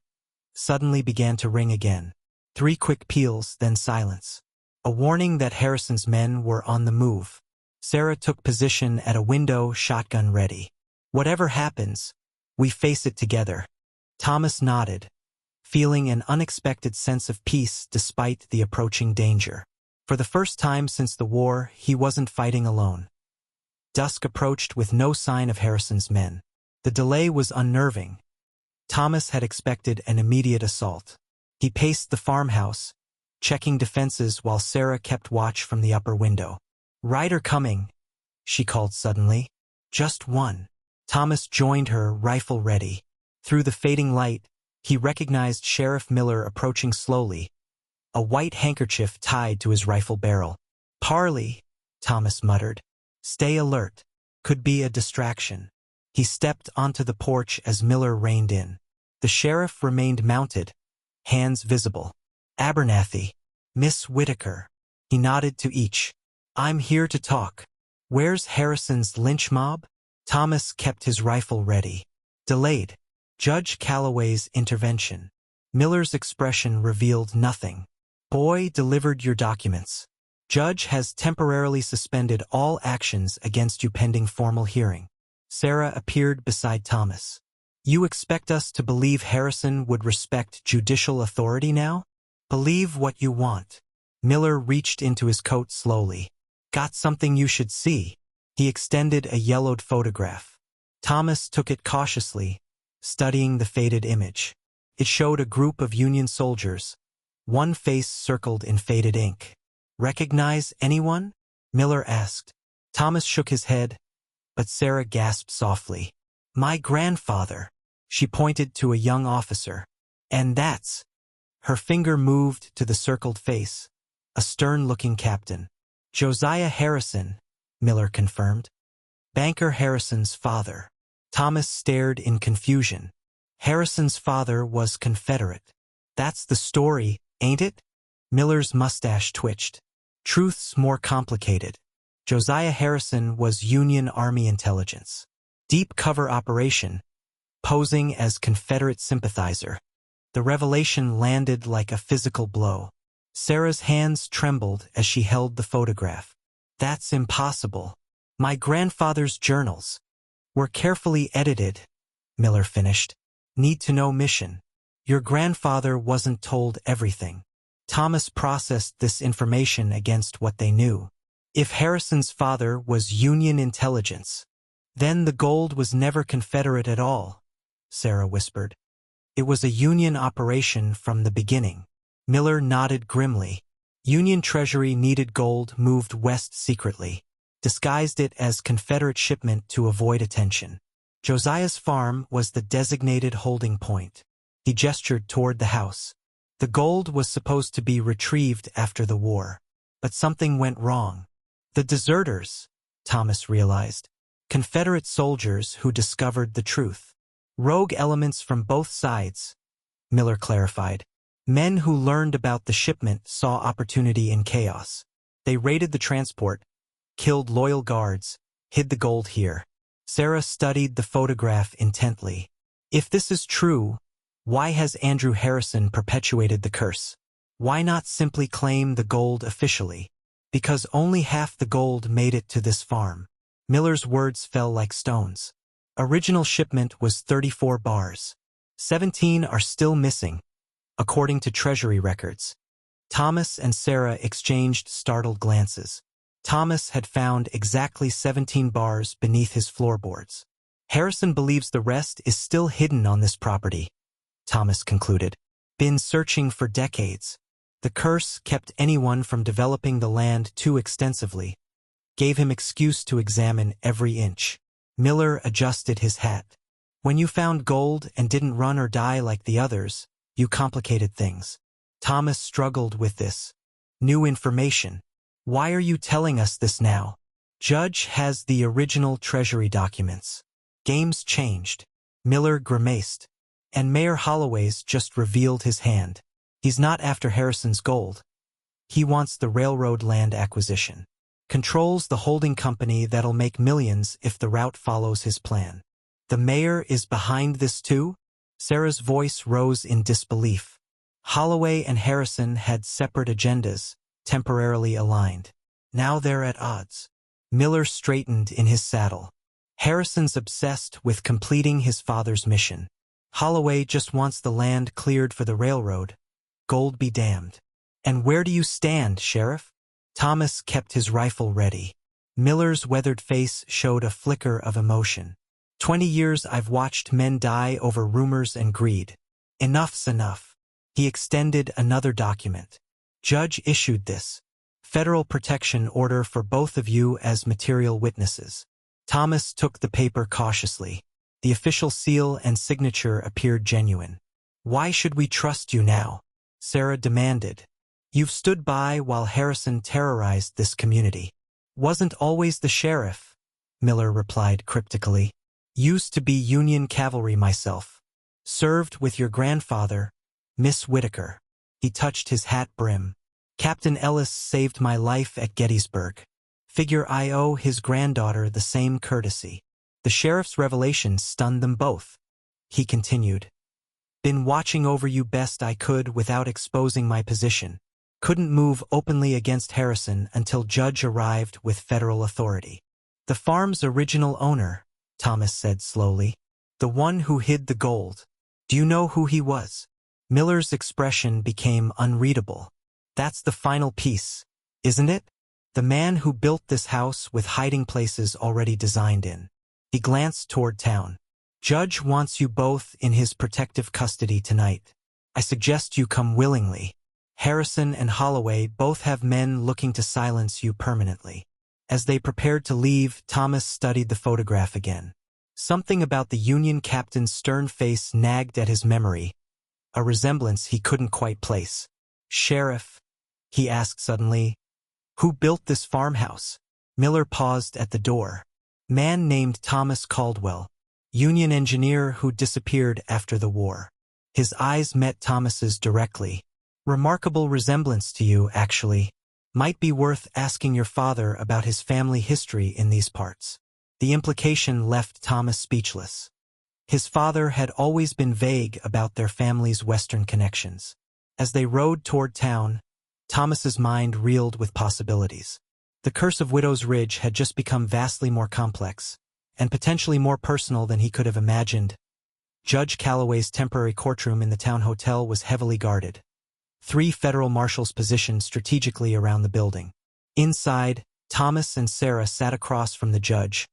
suddenly began to ring again. 3 quick peals, then silence. A warning that Harrison's men were on the move. Sarah took position at a window, shotgun ready. "Whatever happens, we face it together." Thomas nodded, feeling an unexpected sense of peace despite the approaching danger. For the first time since the war, he wasn't fighting alone. Dusk approached with no sign of Harrison's men. The delay was unnerving. Thomas had expected an immediate assault. He paced the farmhouse, checking defenses while Sarah kept watch from the upper window. "Rider coming," she called suddenly. "Just one." Thomas joined her, rifle ready. Through the fading light, he recognized Sheriff Miller approaching slowly, a white handkerchief tied to his rifle barrel. "Parley," Thomas muttered. "Stay alert. Could be a distraction." He stepped onto the porch as Miller reined in. The sheriff remained mounted, hands visible. "Abernathy, Miss Whitaker." He nodded to each. "I'm here to talk." "Where's Harrison's lynch mob?" Thomas kept his rifle ready. "Delayed. Judge Calloway's intervention." Miller's expression revealed nothing. "Boy delivered your documents. Judge has temporarily suspended all actions against you pending formal hearing." Sarah appeared beside Thomas. "You expect us to believe Harrison would respect judicial authority now?" "Believe what you want." Miller reached into his coat slowly. "Got something you should see." He extended a yellowed photograph. Thomas took it cautiously, studying the faded image. It showed a group of Union soldiers, one face circled in faded ink. "Recognize anyone?" Miller asked. Thomas shook his head, but Sarah gasped softly. "My grandfather." She pointed to a young officer. "And that's—" Her finger moved to the circled face, a stern-looking captain. "Josiah Harrison," Miller confirmed. "Banker Harrison's father." Thomas stared in confusion. Harrison's father was Confederate. "That's the story, ain't it?" Miller's mustache twitched. "Truth's more complicated. Josiah Harrison was Union Army intelligence. Deep cover operation, posing as Confederate sympathizer." The revelation landed like a physical blow. Sarah's hands trembled as she held the photograph. "That's impossible. My grandfather's journals were carefully edited," Miller finished. "Need-to-know mission. Your grandfather wasn't told everything." Thomas processed this information against what they knew. If Harrison's father was Union intelligence, then the gold was never Confederate at all, Sarah whispered. "It was a Union operation from the beginning." Miller nodded grimly. Union Treasury needed gold moved west secretly, disguised it as Confederate shipment to avoid attention. Josiah's farm was the designated holding point. He gestured toward the house. The gold was supposed to be retrieved after the war, but something went wrong. The deserters, Thomas realized. Confederate soldiers who discovered the truth. Rogue elements from both sides, Miller clarified. Men who learned about the shipment saw opportunity in chaos. They raided the transport, killed loyal guards, hid the gold here. Sarah studied the photograph intently. "If this is true, Why has Andrew Harrison perpetuated the curse? Why not simply claim the gold officially? Because only half the gold made it to this farm. Miller's words fell like stones. Original shipment was 34 bars. 17 are still missing, according to Treasury records. Thomas and Sarah exchanged startled glances. Thomas had found exactly 17 bars beneath his floorboards. Harrison believes the rest is still hidden on this property, Thomas concluded. Been searching for decades. The curse kept anyone from developing the land too extensively, gave him excuse to examine every inch. Miller adjusted his hat. When you found gold and didn't run or die like the others, you complicated things. Thomas struggled with this. New information. Why are you telling us this now? Judge has the original Treasury documents. Game's changed. Miller grimaced. And Mayor Holloway's just revealed his hand. He's not after Harrison's gold. He wants the railroad land acquisition. Controls the holding company that'll make millions if the route follows his plan. The mayor is behind this too? Sarah's voice rose in disbelief. Holloway and Harrison had separate agendas, temporarily aligned. Now they're at odds. Miller straightened in his saddle. Harrison's obsessed with completing his father's mission. Holloway just wants the land cleared for the railroad. Gold be damned. And where do you stand, Sheriff? Thomas kept his rifle ready. Miller's weathered face showed a flicker of emotion. 20 years I've watched men die over rumors and greed. Enough's enough. He extended another document. Judge issued this. Federal protection order for both of you as material witnesses. Thomas took the paper cautiously. The official seal and signature appeared genuine. Why should we trust you now? Sarah demanded. You've stood by while Harrison terrorized this community. Wasn't always the sheriff, Miller replied cryptically. Used to be Union cavalry myself. Served with your grandfather, Miss Whitaker. He touched his hat brim. Captain Ellis saved my life at Gettysburg. Figure I owe his granddaughter the same courtesy. The sheriff's revelation stunned them both. He continued. Been watching over you best I could without exposing my position. Couldn't move openly against Harrison until Judge arrived with federal authority. The farm's original owner, Thomas said slowly. The one who hid the gold. Do you know who he was? Miller's expression became unreadable. That's the final piece, isn't it? The man who built this house with hiding places already designed in. He glanced toward town. Judge wants you both in his protective custody tonight. I suggest you come willingly. Harrison and Holloway both have men looking to silence you permanently. As they prepared to leave, Thomas studied the photograph again. Something about the Union captain's stern face nagged at his memory, a resemblance he couldn't quite place. Sheriff, he asked suddenly, who built this farmhouse? Miller paused at the door. Man named Thomas Caldwell, Union engineer who disappeared after the war. His eyes met Thomas's directly. Remarkable resemblance to you, actually. Might be worth asking your father about his family history in these parts. The implication left Thomas speechless. His father had always been vague about their family's Western connections. As they rode toward town, Thomas's mind reeled with possibilities. The curse of Widow's Ridge had just become vastly more complex, and potentially more personal than he could have imagined. Judge Calloway's temporary courtroom in the town hotel was heavily guarded. 3 federal marshals positioned strategically around the building. Inside, Thomas and Sarah sat across from the judge,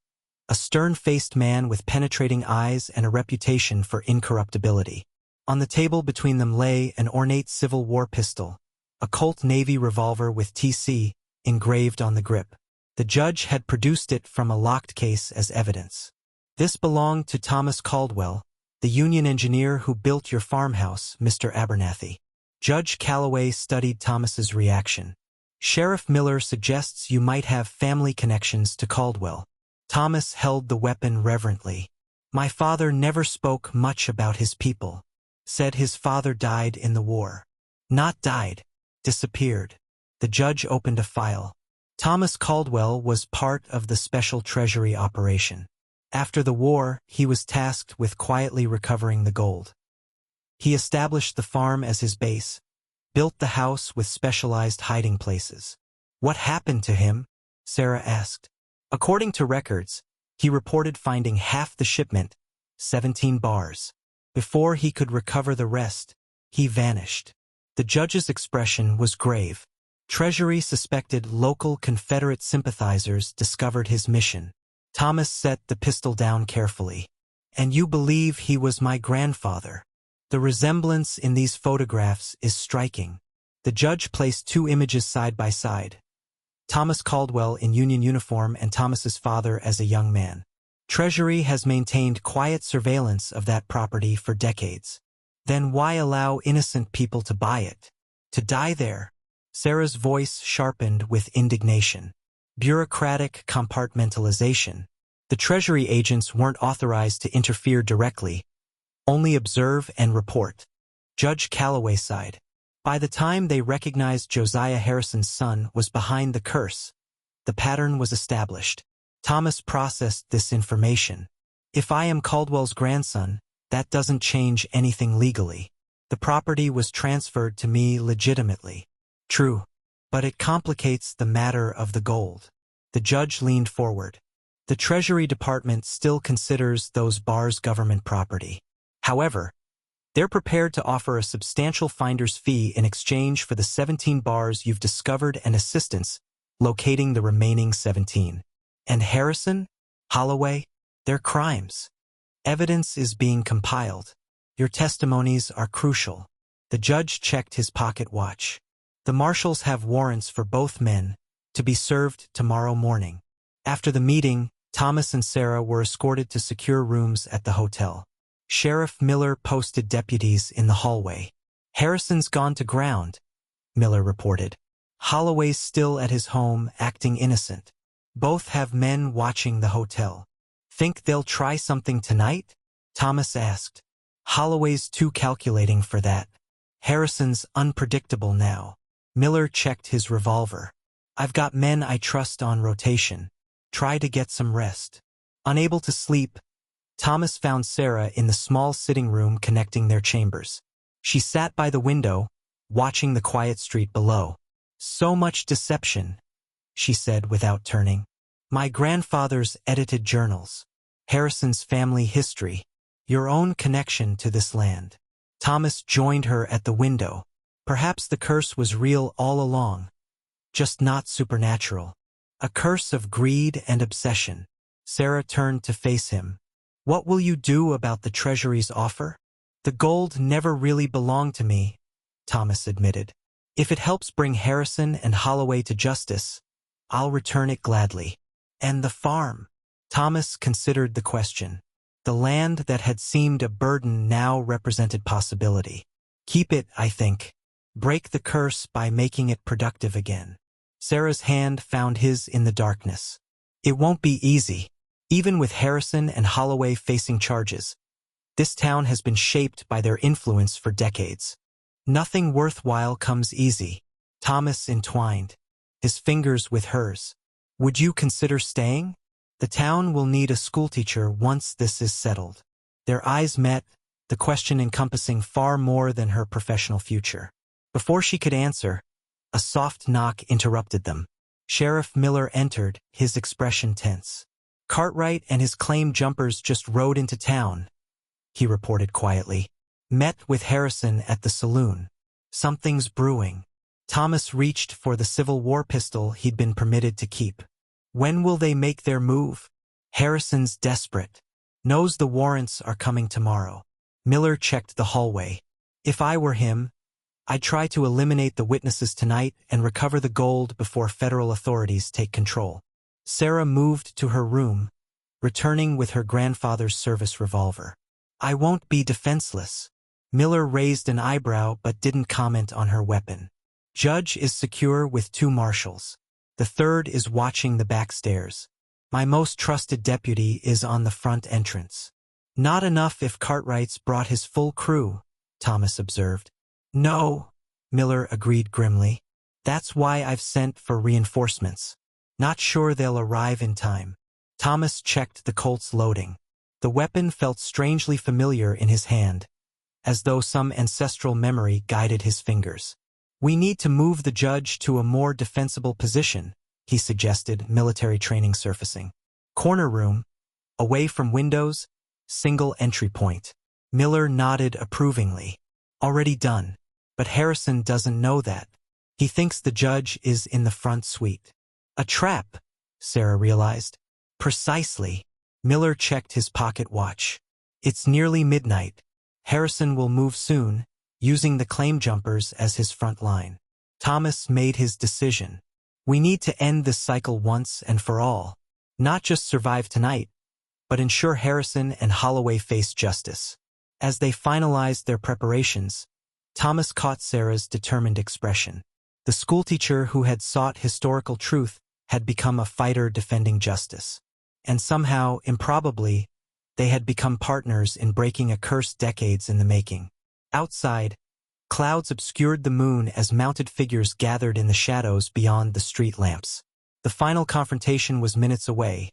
a stern-faced man with penetrating eyes and a reputation for incorruptibility. On the table between them lay an ornate Civil War pistol, a Colt Navy revolver with TC engraved on the grip. The judge had produced it from a locked case as evidence. This belonged to Thomas Caldwell, the Union engineer who built your farmhouse, Mr. Abernathy. Judge Calloway studied Thomas's reaction. Sheriff Miller suggests you might have family connections to Caldwell. Thomas held the weapon reverently. My father never spoke much about his people. Said his father died in the war. Not died. Disappeared. The judge opened a file. Thomas Caldwell was part of the Special Treasury operation. After the war, he was tasked with quietly recovering the gold. He established the farm as his base, built the house with specialized hiding places. What happened to him? Sarah asked. According to records, he reported finding half the shipment, 17 bars. Before he could recover the rest, he vanished. The judge's expression was grave. Treasury suspected local Confederate sympathizers discovered his mission. Thomas set the pistol down carefully. And you believe he was my grandfather? The resemblance in these photographs is striking. The judge placed two images side by side. Thomas Caldwell in Union uniform and Thomas's father as a young man. Treasury has maintained quiet surveillance of that property for decades. Then why allow innocent people to buy it? To die there? Sarah's voice sharpened with indignation. Bureaucratic compartmentalization. The Treasury agents weren't authorized to interfere directly, only observe and report. Judge Calloway sighed. By the time they recognized Josiah Harrison's son was behind the curse, the pattern was established. Thomas processed this information. If I am Caldwell's grandson, that doesn't change anything legally. The property was transferred to me legitimately. True, but it complicates the matter of the gold. The judge leaned forward. The Treasury Department still considers those bars government property. However, they're prepared to offer a substantial finder's fee in exchange for the 17 bars you've discovered and assistance locating the remaining 17. And Harrison, Holloway, their crimes. Evidence is being compiled. Your testimonies are crucial. The judge checked his pocket watch. The marshals have warrants for both men to be served tomorrow morning. After the meeting, Thomas and Sarah were escorted to secure rooms at the hotel. Sheriff Miller posted deputies in the hallway. Harrison's gone to ground, Miller reported. Holloway's still at his home acting innocent. Both have men watching the hotel. Think they'll try something tonight? Thomas asked. Holloway's too calculating for that. Harrison's unpredictable now. Miller checked his revolver. I've got men I trust on rotation. Try to get some rest. Unable to sleep, Thomas found Sarah in the small sitting room connecting their chambers. She sat by the window, watching the quiet street below. So much deception, she said without turning. My grandfather's edited journals. Harrison's family history. Your own connection to this land. Thomas joined her at the window. Perhaps the curse was real all along. Just not supernatural. A curse of greed and obsession. Sarah turned to face him. What will you do about the Treasury's offer? The gold never really belonged to me, Thomas admitted. If it helps bring Harrison and Holloway to justice, I'll return it gladly. And the farm? Thomas considered the question. The land that had seemed a burden now represented possibility. Keep it, I think. Break the curse by making it productive again. Sarah's hand found his in the darkness. It won't be easy. Even with Harrison and Holloway facing charges, this town has been shaped by their influence for decades. Nothing worthwhile comes easy. Thomas entwined, his fingers with hers. Would you consider staying? The town will need a schoolteacher once this is settled. Their eyes met, the question encompassing far more than her professional future. Before she could answer, a soft knock interrupted them. Sheriff Miller entered, his expression tense. Cartwright and his claim jumpers just rode into town, he reported quietly. Met with Harrison at the saloon. Something's brewing. Thomas reached for the Civil War pistol he'd been permitted to keep. When will they make their move? Harrison's desperate. Knows the warrants are coming tomorrow. Miller checked the hallway. If I were him, I'd try to eliminate the witnesses tonight and recover the gold before federal authorities take control. Sarah moved to her room, returning with her grandfather's service revolver. I won't be defenseless. Miller raised an eyebrow but didn't comment on her weapon. Judge is secure with 2 marshals. The third is watching the back stairs. My most trusted deputy is on the front entrance. Not enough if Cartwright's brought his full crew, Thomas observed. No, Miller agreed grimly. That's why I've sent for reinforcements. Not sure they'll arrive in time. Thomas checked the Colt's loading. The weapon felt strangely familiar in his hand, as though some ancestral memory guided his fingers. "We need to move the judge to a more defensible position," he suggested, military training surfacing. "Corner room, away from windows, single entry point." Miller nodded approvingly. "Already done. But Harrison doesn't know that. He thinks the judge is in the front suite." "A trap," Sarah realized. "Precisely." Miller checked his pocket watch. "It's nearly midnight. Harrison will move soon, using the claim jumpers as his front line." Thomas made his decision. "We need to end this cycle once and for all. Not just survive tonight, but ensure Harrison and Holloway face justice." As they finalized their preparations, Thomas caught Sarah's determined expression. The schoolteacher who had sought historical truth had become a fighter defending justice. And somehow, improbably, they had become partners in breaking a curse decades in the making. Outside, clouds obscured the moon as mounted figures gathered in the shadows beyond the street lamps. The final confrontation was minutes away.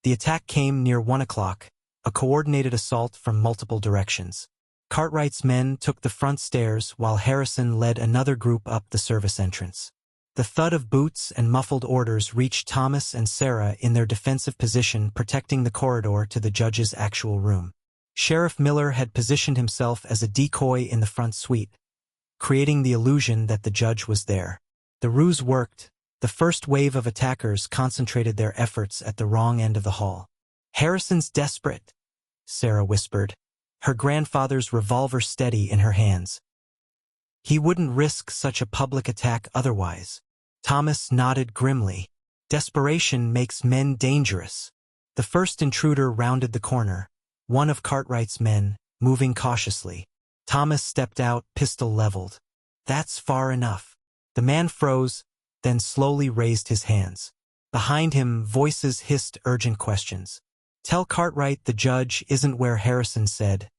The attack came near 1 o'clock, a coordinated assault from multiple directions. Cartwright's men took the front stairs while Harrison led another group up the service entrance. The thud of boots and muffled orders reached Thomas and Sarah in their defensive position, protecting the corridor to the judge's actual room. Sheriff Miller had positioned himself as a decoy in the front suite, creating the illusion that the judge was there. The ruse worked. The first wave of attackers concentrated their efforts at the wrong end of the hall. "Harrison's desperate," Sarah whispered, her grandfather's revolver steady in her hands. "He wouldn't risk such a public attack otherwise." Thomas nodded grimly. "Desperation makes men dangerous." The first intruder rounded the corner, one of Cartwright's men, moving cautiously. Thomas stepped out, pistol leveled. "That's far enough." The man froze, then slowly raised his hands. Behind him, voices hissed urgent questions. "Tell Cartwright the judge isn't where Harrison said,"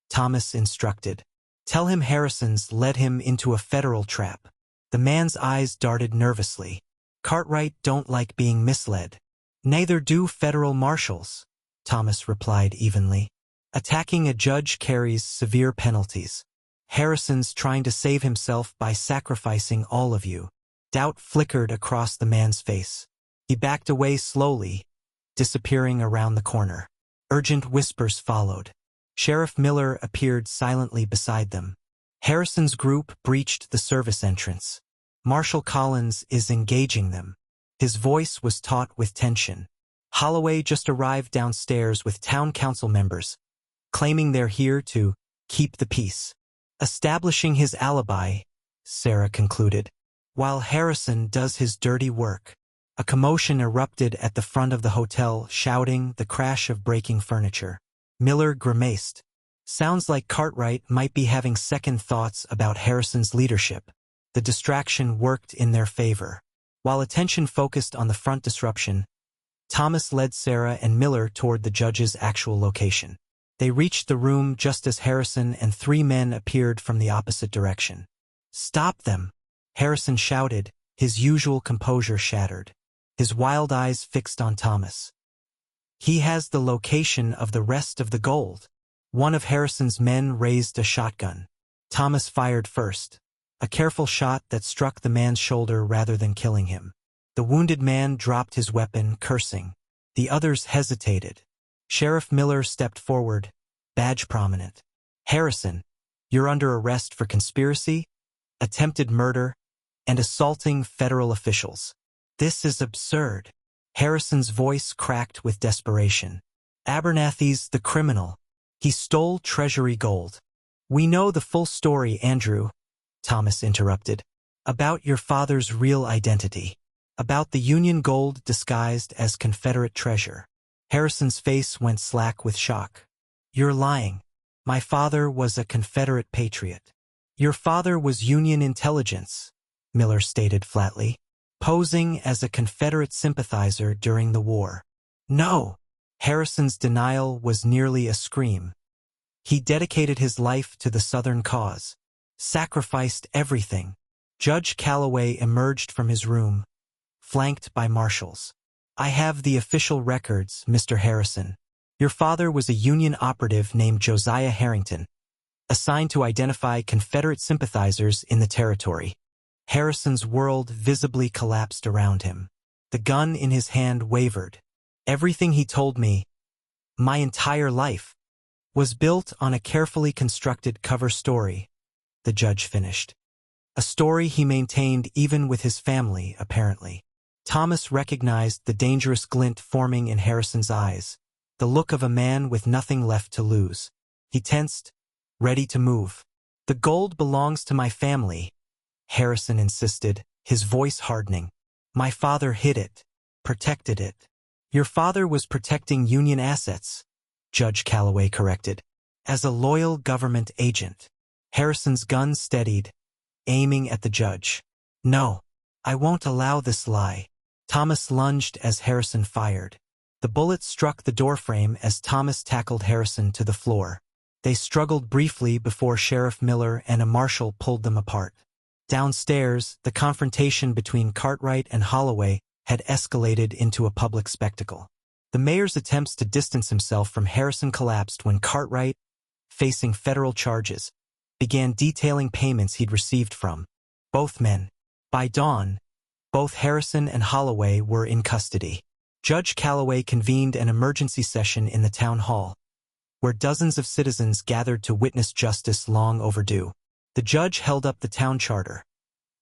Thomas instructed. "Tell him Harrison's led him into a federal trap." The man's eyes darted nervously. "Cartwright don't like being misled." "Neither do federal marshals," Thomas replied evenly. "Attacking a judge carries severe penalties. Harrison's trying to save himself by sacrificing all of you." Doubt flickered across the man's face. He backed away slowly, disappearing around the corner. Urgent whispers followed. Sheriff Miller appeared silently beside them. "Harrison's group breached the service entrance. Marshal Collins is engaging them." His voice was taut with tension. "Holloway just arrived downstairs with town council members, claiming they're here to keep the peace. Establishing his alibi," Sarah concluded, "while Harrison does his dirty work." A commotion erupted at the front of the hotel, shouting, the crash of breaking furniture. Miller grimaced. "Sounds like Cartwright might be having second thoughts about Harrison's leadership." The distraction worked in their favor. While attention focused on the front disruption, Thomas led Sarah and Miller toward the judge's actual location. They reached the room just as Harrison and 3 men appeared from the opposite direction. "Stop them!" Harrison shouted, his usual composure shattered. His wild eyes fixed on Thomas. "He has the location of the rest of the gold." One of Harrison's men raised a shotgun. Thomas fired first, a careful shot that struck the man's shoulder rather than killing him. The wounded man dropped his weapon, cursing. The others hesitated. Sheriff Miller stepped forward, badge prominent. "Harrison, you're under arrest for conspiracy, attempted murder, and assaulting federal officials." "This is absurd." Harrison's voice cracked with desperation. "Abernathy's the criminal. He stole Treasury gold." "We know the full story, Andrew," Thomas interrupted. "About your father's real identity. About the Union gold disguised as Confederate treasure." Harrison's face went slack with shock. "You're lying. My father was a Confederate patriot." "Your father was Union intelligence," Miller stated flatly, "posing as a Confederate sympathizer during the war." "No!" Harrison's denial was nearly a scream. "He dedicated his life to the Southern cause. Sacrificed everything." Judge Calloway emerged from his room, flanked by marshals. "I have the official records, Mr. Harrison. Your father was a Union operative named Josiah Harrington, assigned to identify Confederate sympathizers in the territory. Harrison's world visibly collapsed around him. The gun in his hand wavered. Everything he told me, my entire life, was built on a carefully constructed cover story, the judge finished. A story he maintained even with his family, apparently. Thomas recognized the dangerous glint forming in Harrison's eyes, the look of a man with nothing left to lose. He tensed, ready to move. "The gold belongs to my family," Harrison insisted, his voice hardening. "My father hid it, protected it." "Your father was protecting Union assets," Judge Calloway corrected. "As a loyal government agent." Harrison's gun steadied, aiming at the judge. "No, I won't allow this lie." Thomas lunged as Harrison fired. The bullet struck the doorframe as Thomas tackled Harrison to the floor. They struggled briefly before Sheriff Miller and a marshal pulled them apart. Downstairs, the confrontation between Cartwright and Holloway had escalated into a public spectacle. The mayor's attempts to distance himself from Harrison collapsed when Cartwright, facing federal charges, began detailing payments he'd received from both men. By dawn, both Harrison and Holloway were in custody. Judge Calloway convened an emergency session in the town hall, where dozens of citizens gathered to witness justice long overdue. The judge held up the town charter,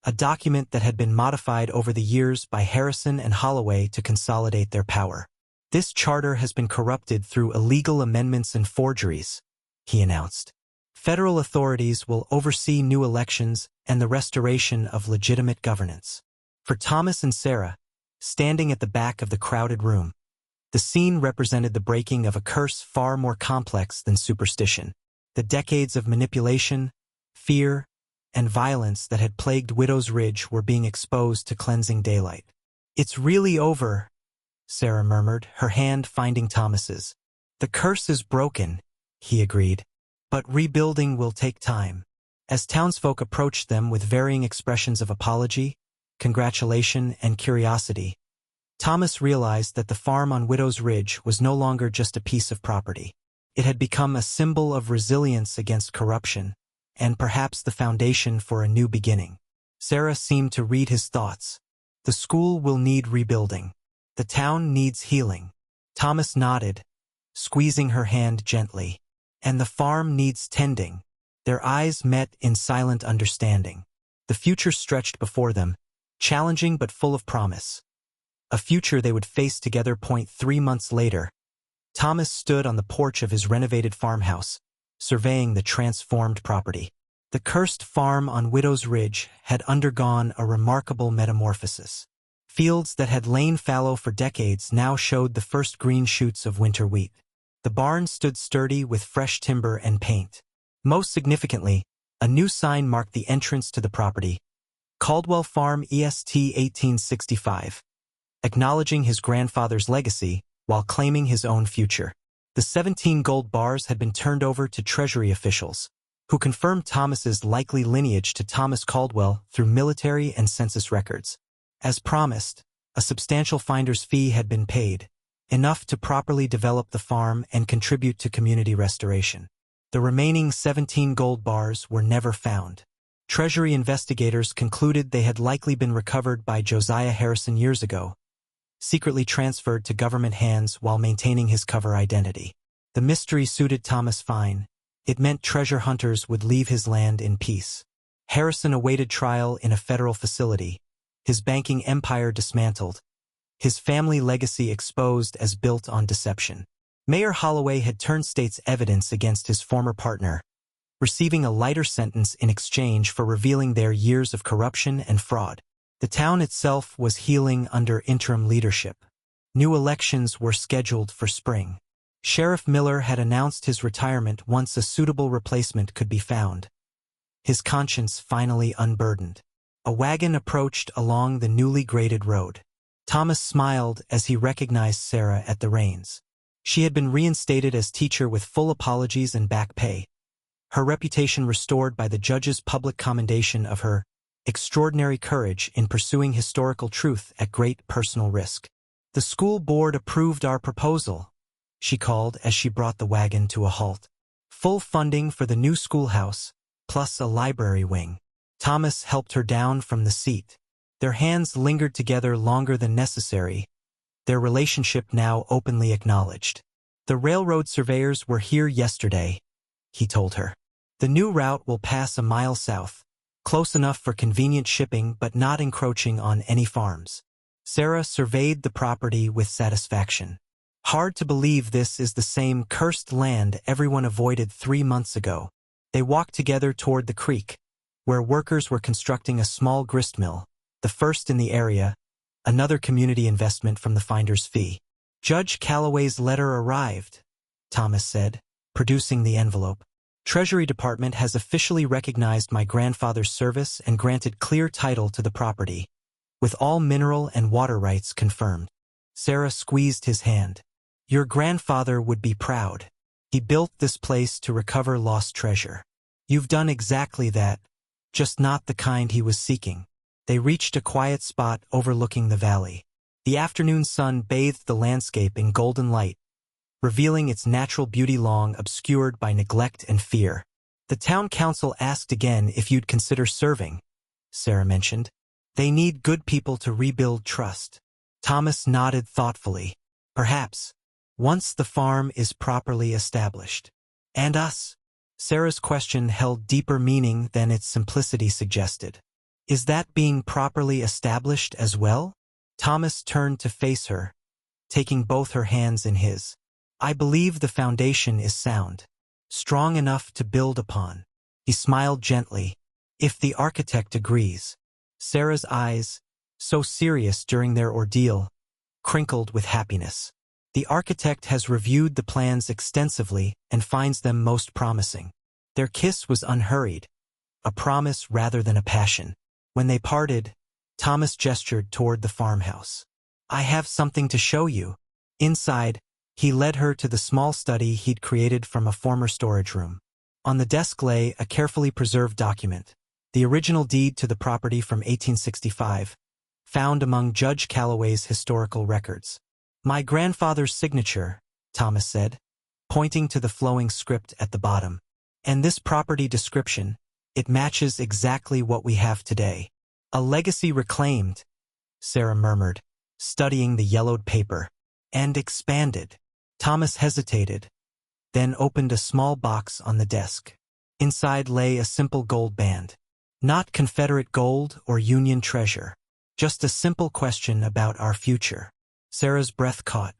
a document that had been modified over the years by Harrison and Holloway to consolidate their power. "This charter has been corrupted through illegal amendments and forgeries," he announced. "Federal authorities will oversee new elections and the restoration of legitimate governance." For Thomas and Sarah, standing at the back of the crowded room, the scene represented the breaking of a curse far more complex than superstition. The decades of manipulation, fear, and violence that had plagued Widow's Ridge were being exposed to cleansing daylight. "It's really over," Sarah murmured, her hand finding Thomas's. "The curse is broken," he agreed. "But rebuilding will take time." As townsfolk approached them with varying expressions of apology, congratulation, and curiosity, Thomas realized that the farm on Widow's Ridge was no longer just a piece of property. It had become a symbol of resilience against corruption, and perhaps the foundation for a new beginning. Sarah seemed to read his thoughts. "The school will need rebuilding. The town needs healing." Thomas nodded, squeezing her hand gently. "And the farm needs tending." Their eyes met in silent understanding. The future stretched before them, challenging but full of promise. A future they would face together. 3 months later, Thomas stood on the porch of his renovated farmhouse, surveying the transformed property. The cursed farm on Widow's Ridge had undergone a remarkable metamorphosis. Fields that had lain fallow for decades now showed the first green shoots of winter wheat. The barn stood sturdy with fresh timber and paint. Most significantly, a new sign marked the entrance to the property: Caldwell Farm EST 1865, acknowledging his grandfather's legacy while claiming his own future. The 17 gold bars had been turned over to Treasury officials, who confirmed Thomas's likely lineage to Thomas Caldwell through military and census records. As promised, a substantial finder's fee had been paid, enough to properly develop the farm and contribute to community restoration. The remaining 17 gold bars were never found. Treasury investigators concluded they had likely been recovered by Josiah Harrison years ago, secretly transferred to government hands while maintaining his cover identity. The mystery suited Thomas fine. It meant treasure hunters would leave his land in peace. Harrison awaited trial in a federal facility, his banking empire dismantled, his family legacy exposed as built on deception. Mayor Holloway had turned state's evidence against his former partner, receiving a lighter sentence in exchange for revealing their years of corruption and fraud. The town itself was healing under interim leadership. New elections were scheduled for spring. Sheriff Miller had announced his retirement once a suitable replacement could be found. His conscience finally unburdened. A wagon approached along the newly graded road. Thomas smiled as he recognized Sarah at the reins. She had been reinstated as teacher with full apologies and back pay, her reputation restored by the judge's public commendation of her extraordinary courage in pursuing historical truth at great personal risk. "The school board approved our proposal," she called as she brought the wagon to a halt. Full funding for the new schoolhouse, plus a library wing. Thomas helped her down from the seat. Their hands lingered together longer than necessary, their relationship now openly acknowledged. The railroad surveyors were here yesterday, he told her. The new route will pass a mile south, close enough for convenient shipping but not encroaching on any farms. Sarah surveyed the property with satisfaction. Hard to believe this is the same cursed land everyone avoided 3 months ago. They walked together toward the creek, where workers were constructing a small grist mill, the first in the area, another community investment from the finder's fee. Judge Calloway's letter arrived, Thomas said, producing the envelope. Treasury Department has officially recognized my grandfather's service and granted clear title to the property, with all mineral and water rights confirmed. Sarah squeezed his hand. Your grandfather would be proud. He built this place to recover lost treasure. You've done exactly that, just not the kind he was seeking. They reached a quiet spot overlooking the valley. The afternoon sun bathed the landscape in golden light, revealing its natural beauty long obscured by neglect and fear. The town council asked again if you'd consider serving, Sarah mentioned. They need good people to rebuild trust. Thomas nodded thoughtfully. Perhaps, once the farm is properly established. And us? Sarah's question held deeper meaning than its simplicity suggested. Is that being properly established as well? Thomas turned to face her, taking both her hands in his. I believe the foundation is sound, strong enough to build upon. He smiled gently. If the architect agrees. Sarah's eyes, so serious during their ordeal, crinkled with happiness. The architect has reviewed the plans extensively and finds them most promising. Their kiss was unhurried, a promise rather than a passion. When they parted, Thomas gestured toward the farmhouse. I have something to show you. Inside, he led her to the small study he'd created from a former storage room. On the desk lay a carefully preserved document, the original deed to the property from 1865, found among Judge Calloway's historical records. My grandfather's signature, Thomas said, pointing to the flowing script at the bottom. And this property description, it matches exactly what we have today. A legacy reclaimed, Sarah murmured, studying the yellowed paper. And expanded. Thomas hesitated, then opened a small box on the desk. Inside lay a simple gold band. Not Confederate gold or Union treasure. Just a simple question about our future. Sarah's breath caught.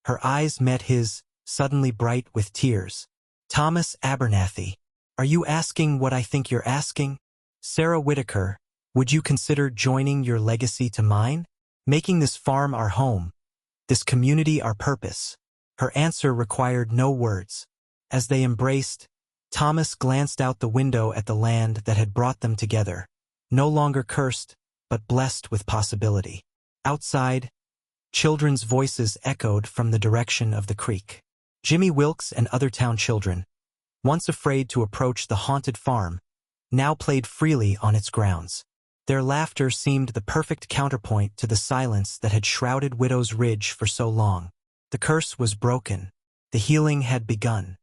Her eyes met his, suddenly bright with tears. Thomas Abernathy, are you asking what I think you're asking? Sarah Whitaker, would you consider joining your legacy to mine? Making this farm our home, this community our purpose? Her answer required no words. As they embraced, Thomas glanced out the window at the land that had brought them together, no longer cursed, but blessed with possibility. Outside, children's voices echoed from the direction of the creek. Jimmy Wilkes and other town children, once afraid to approach the haunted farm, now played freely on its grounds. Their laughter seemed the perfect counterpoint to the silence that had shrouded Widow's Ridge for so long. The curse was broken. The healing had begun.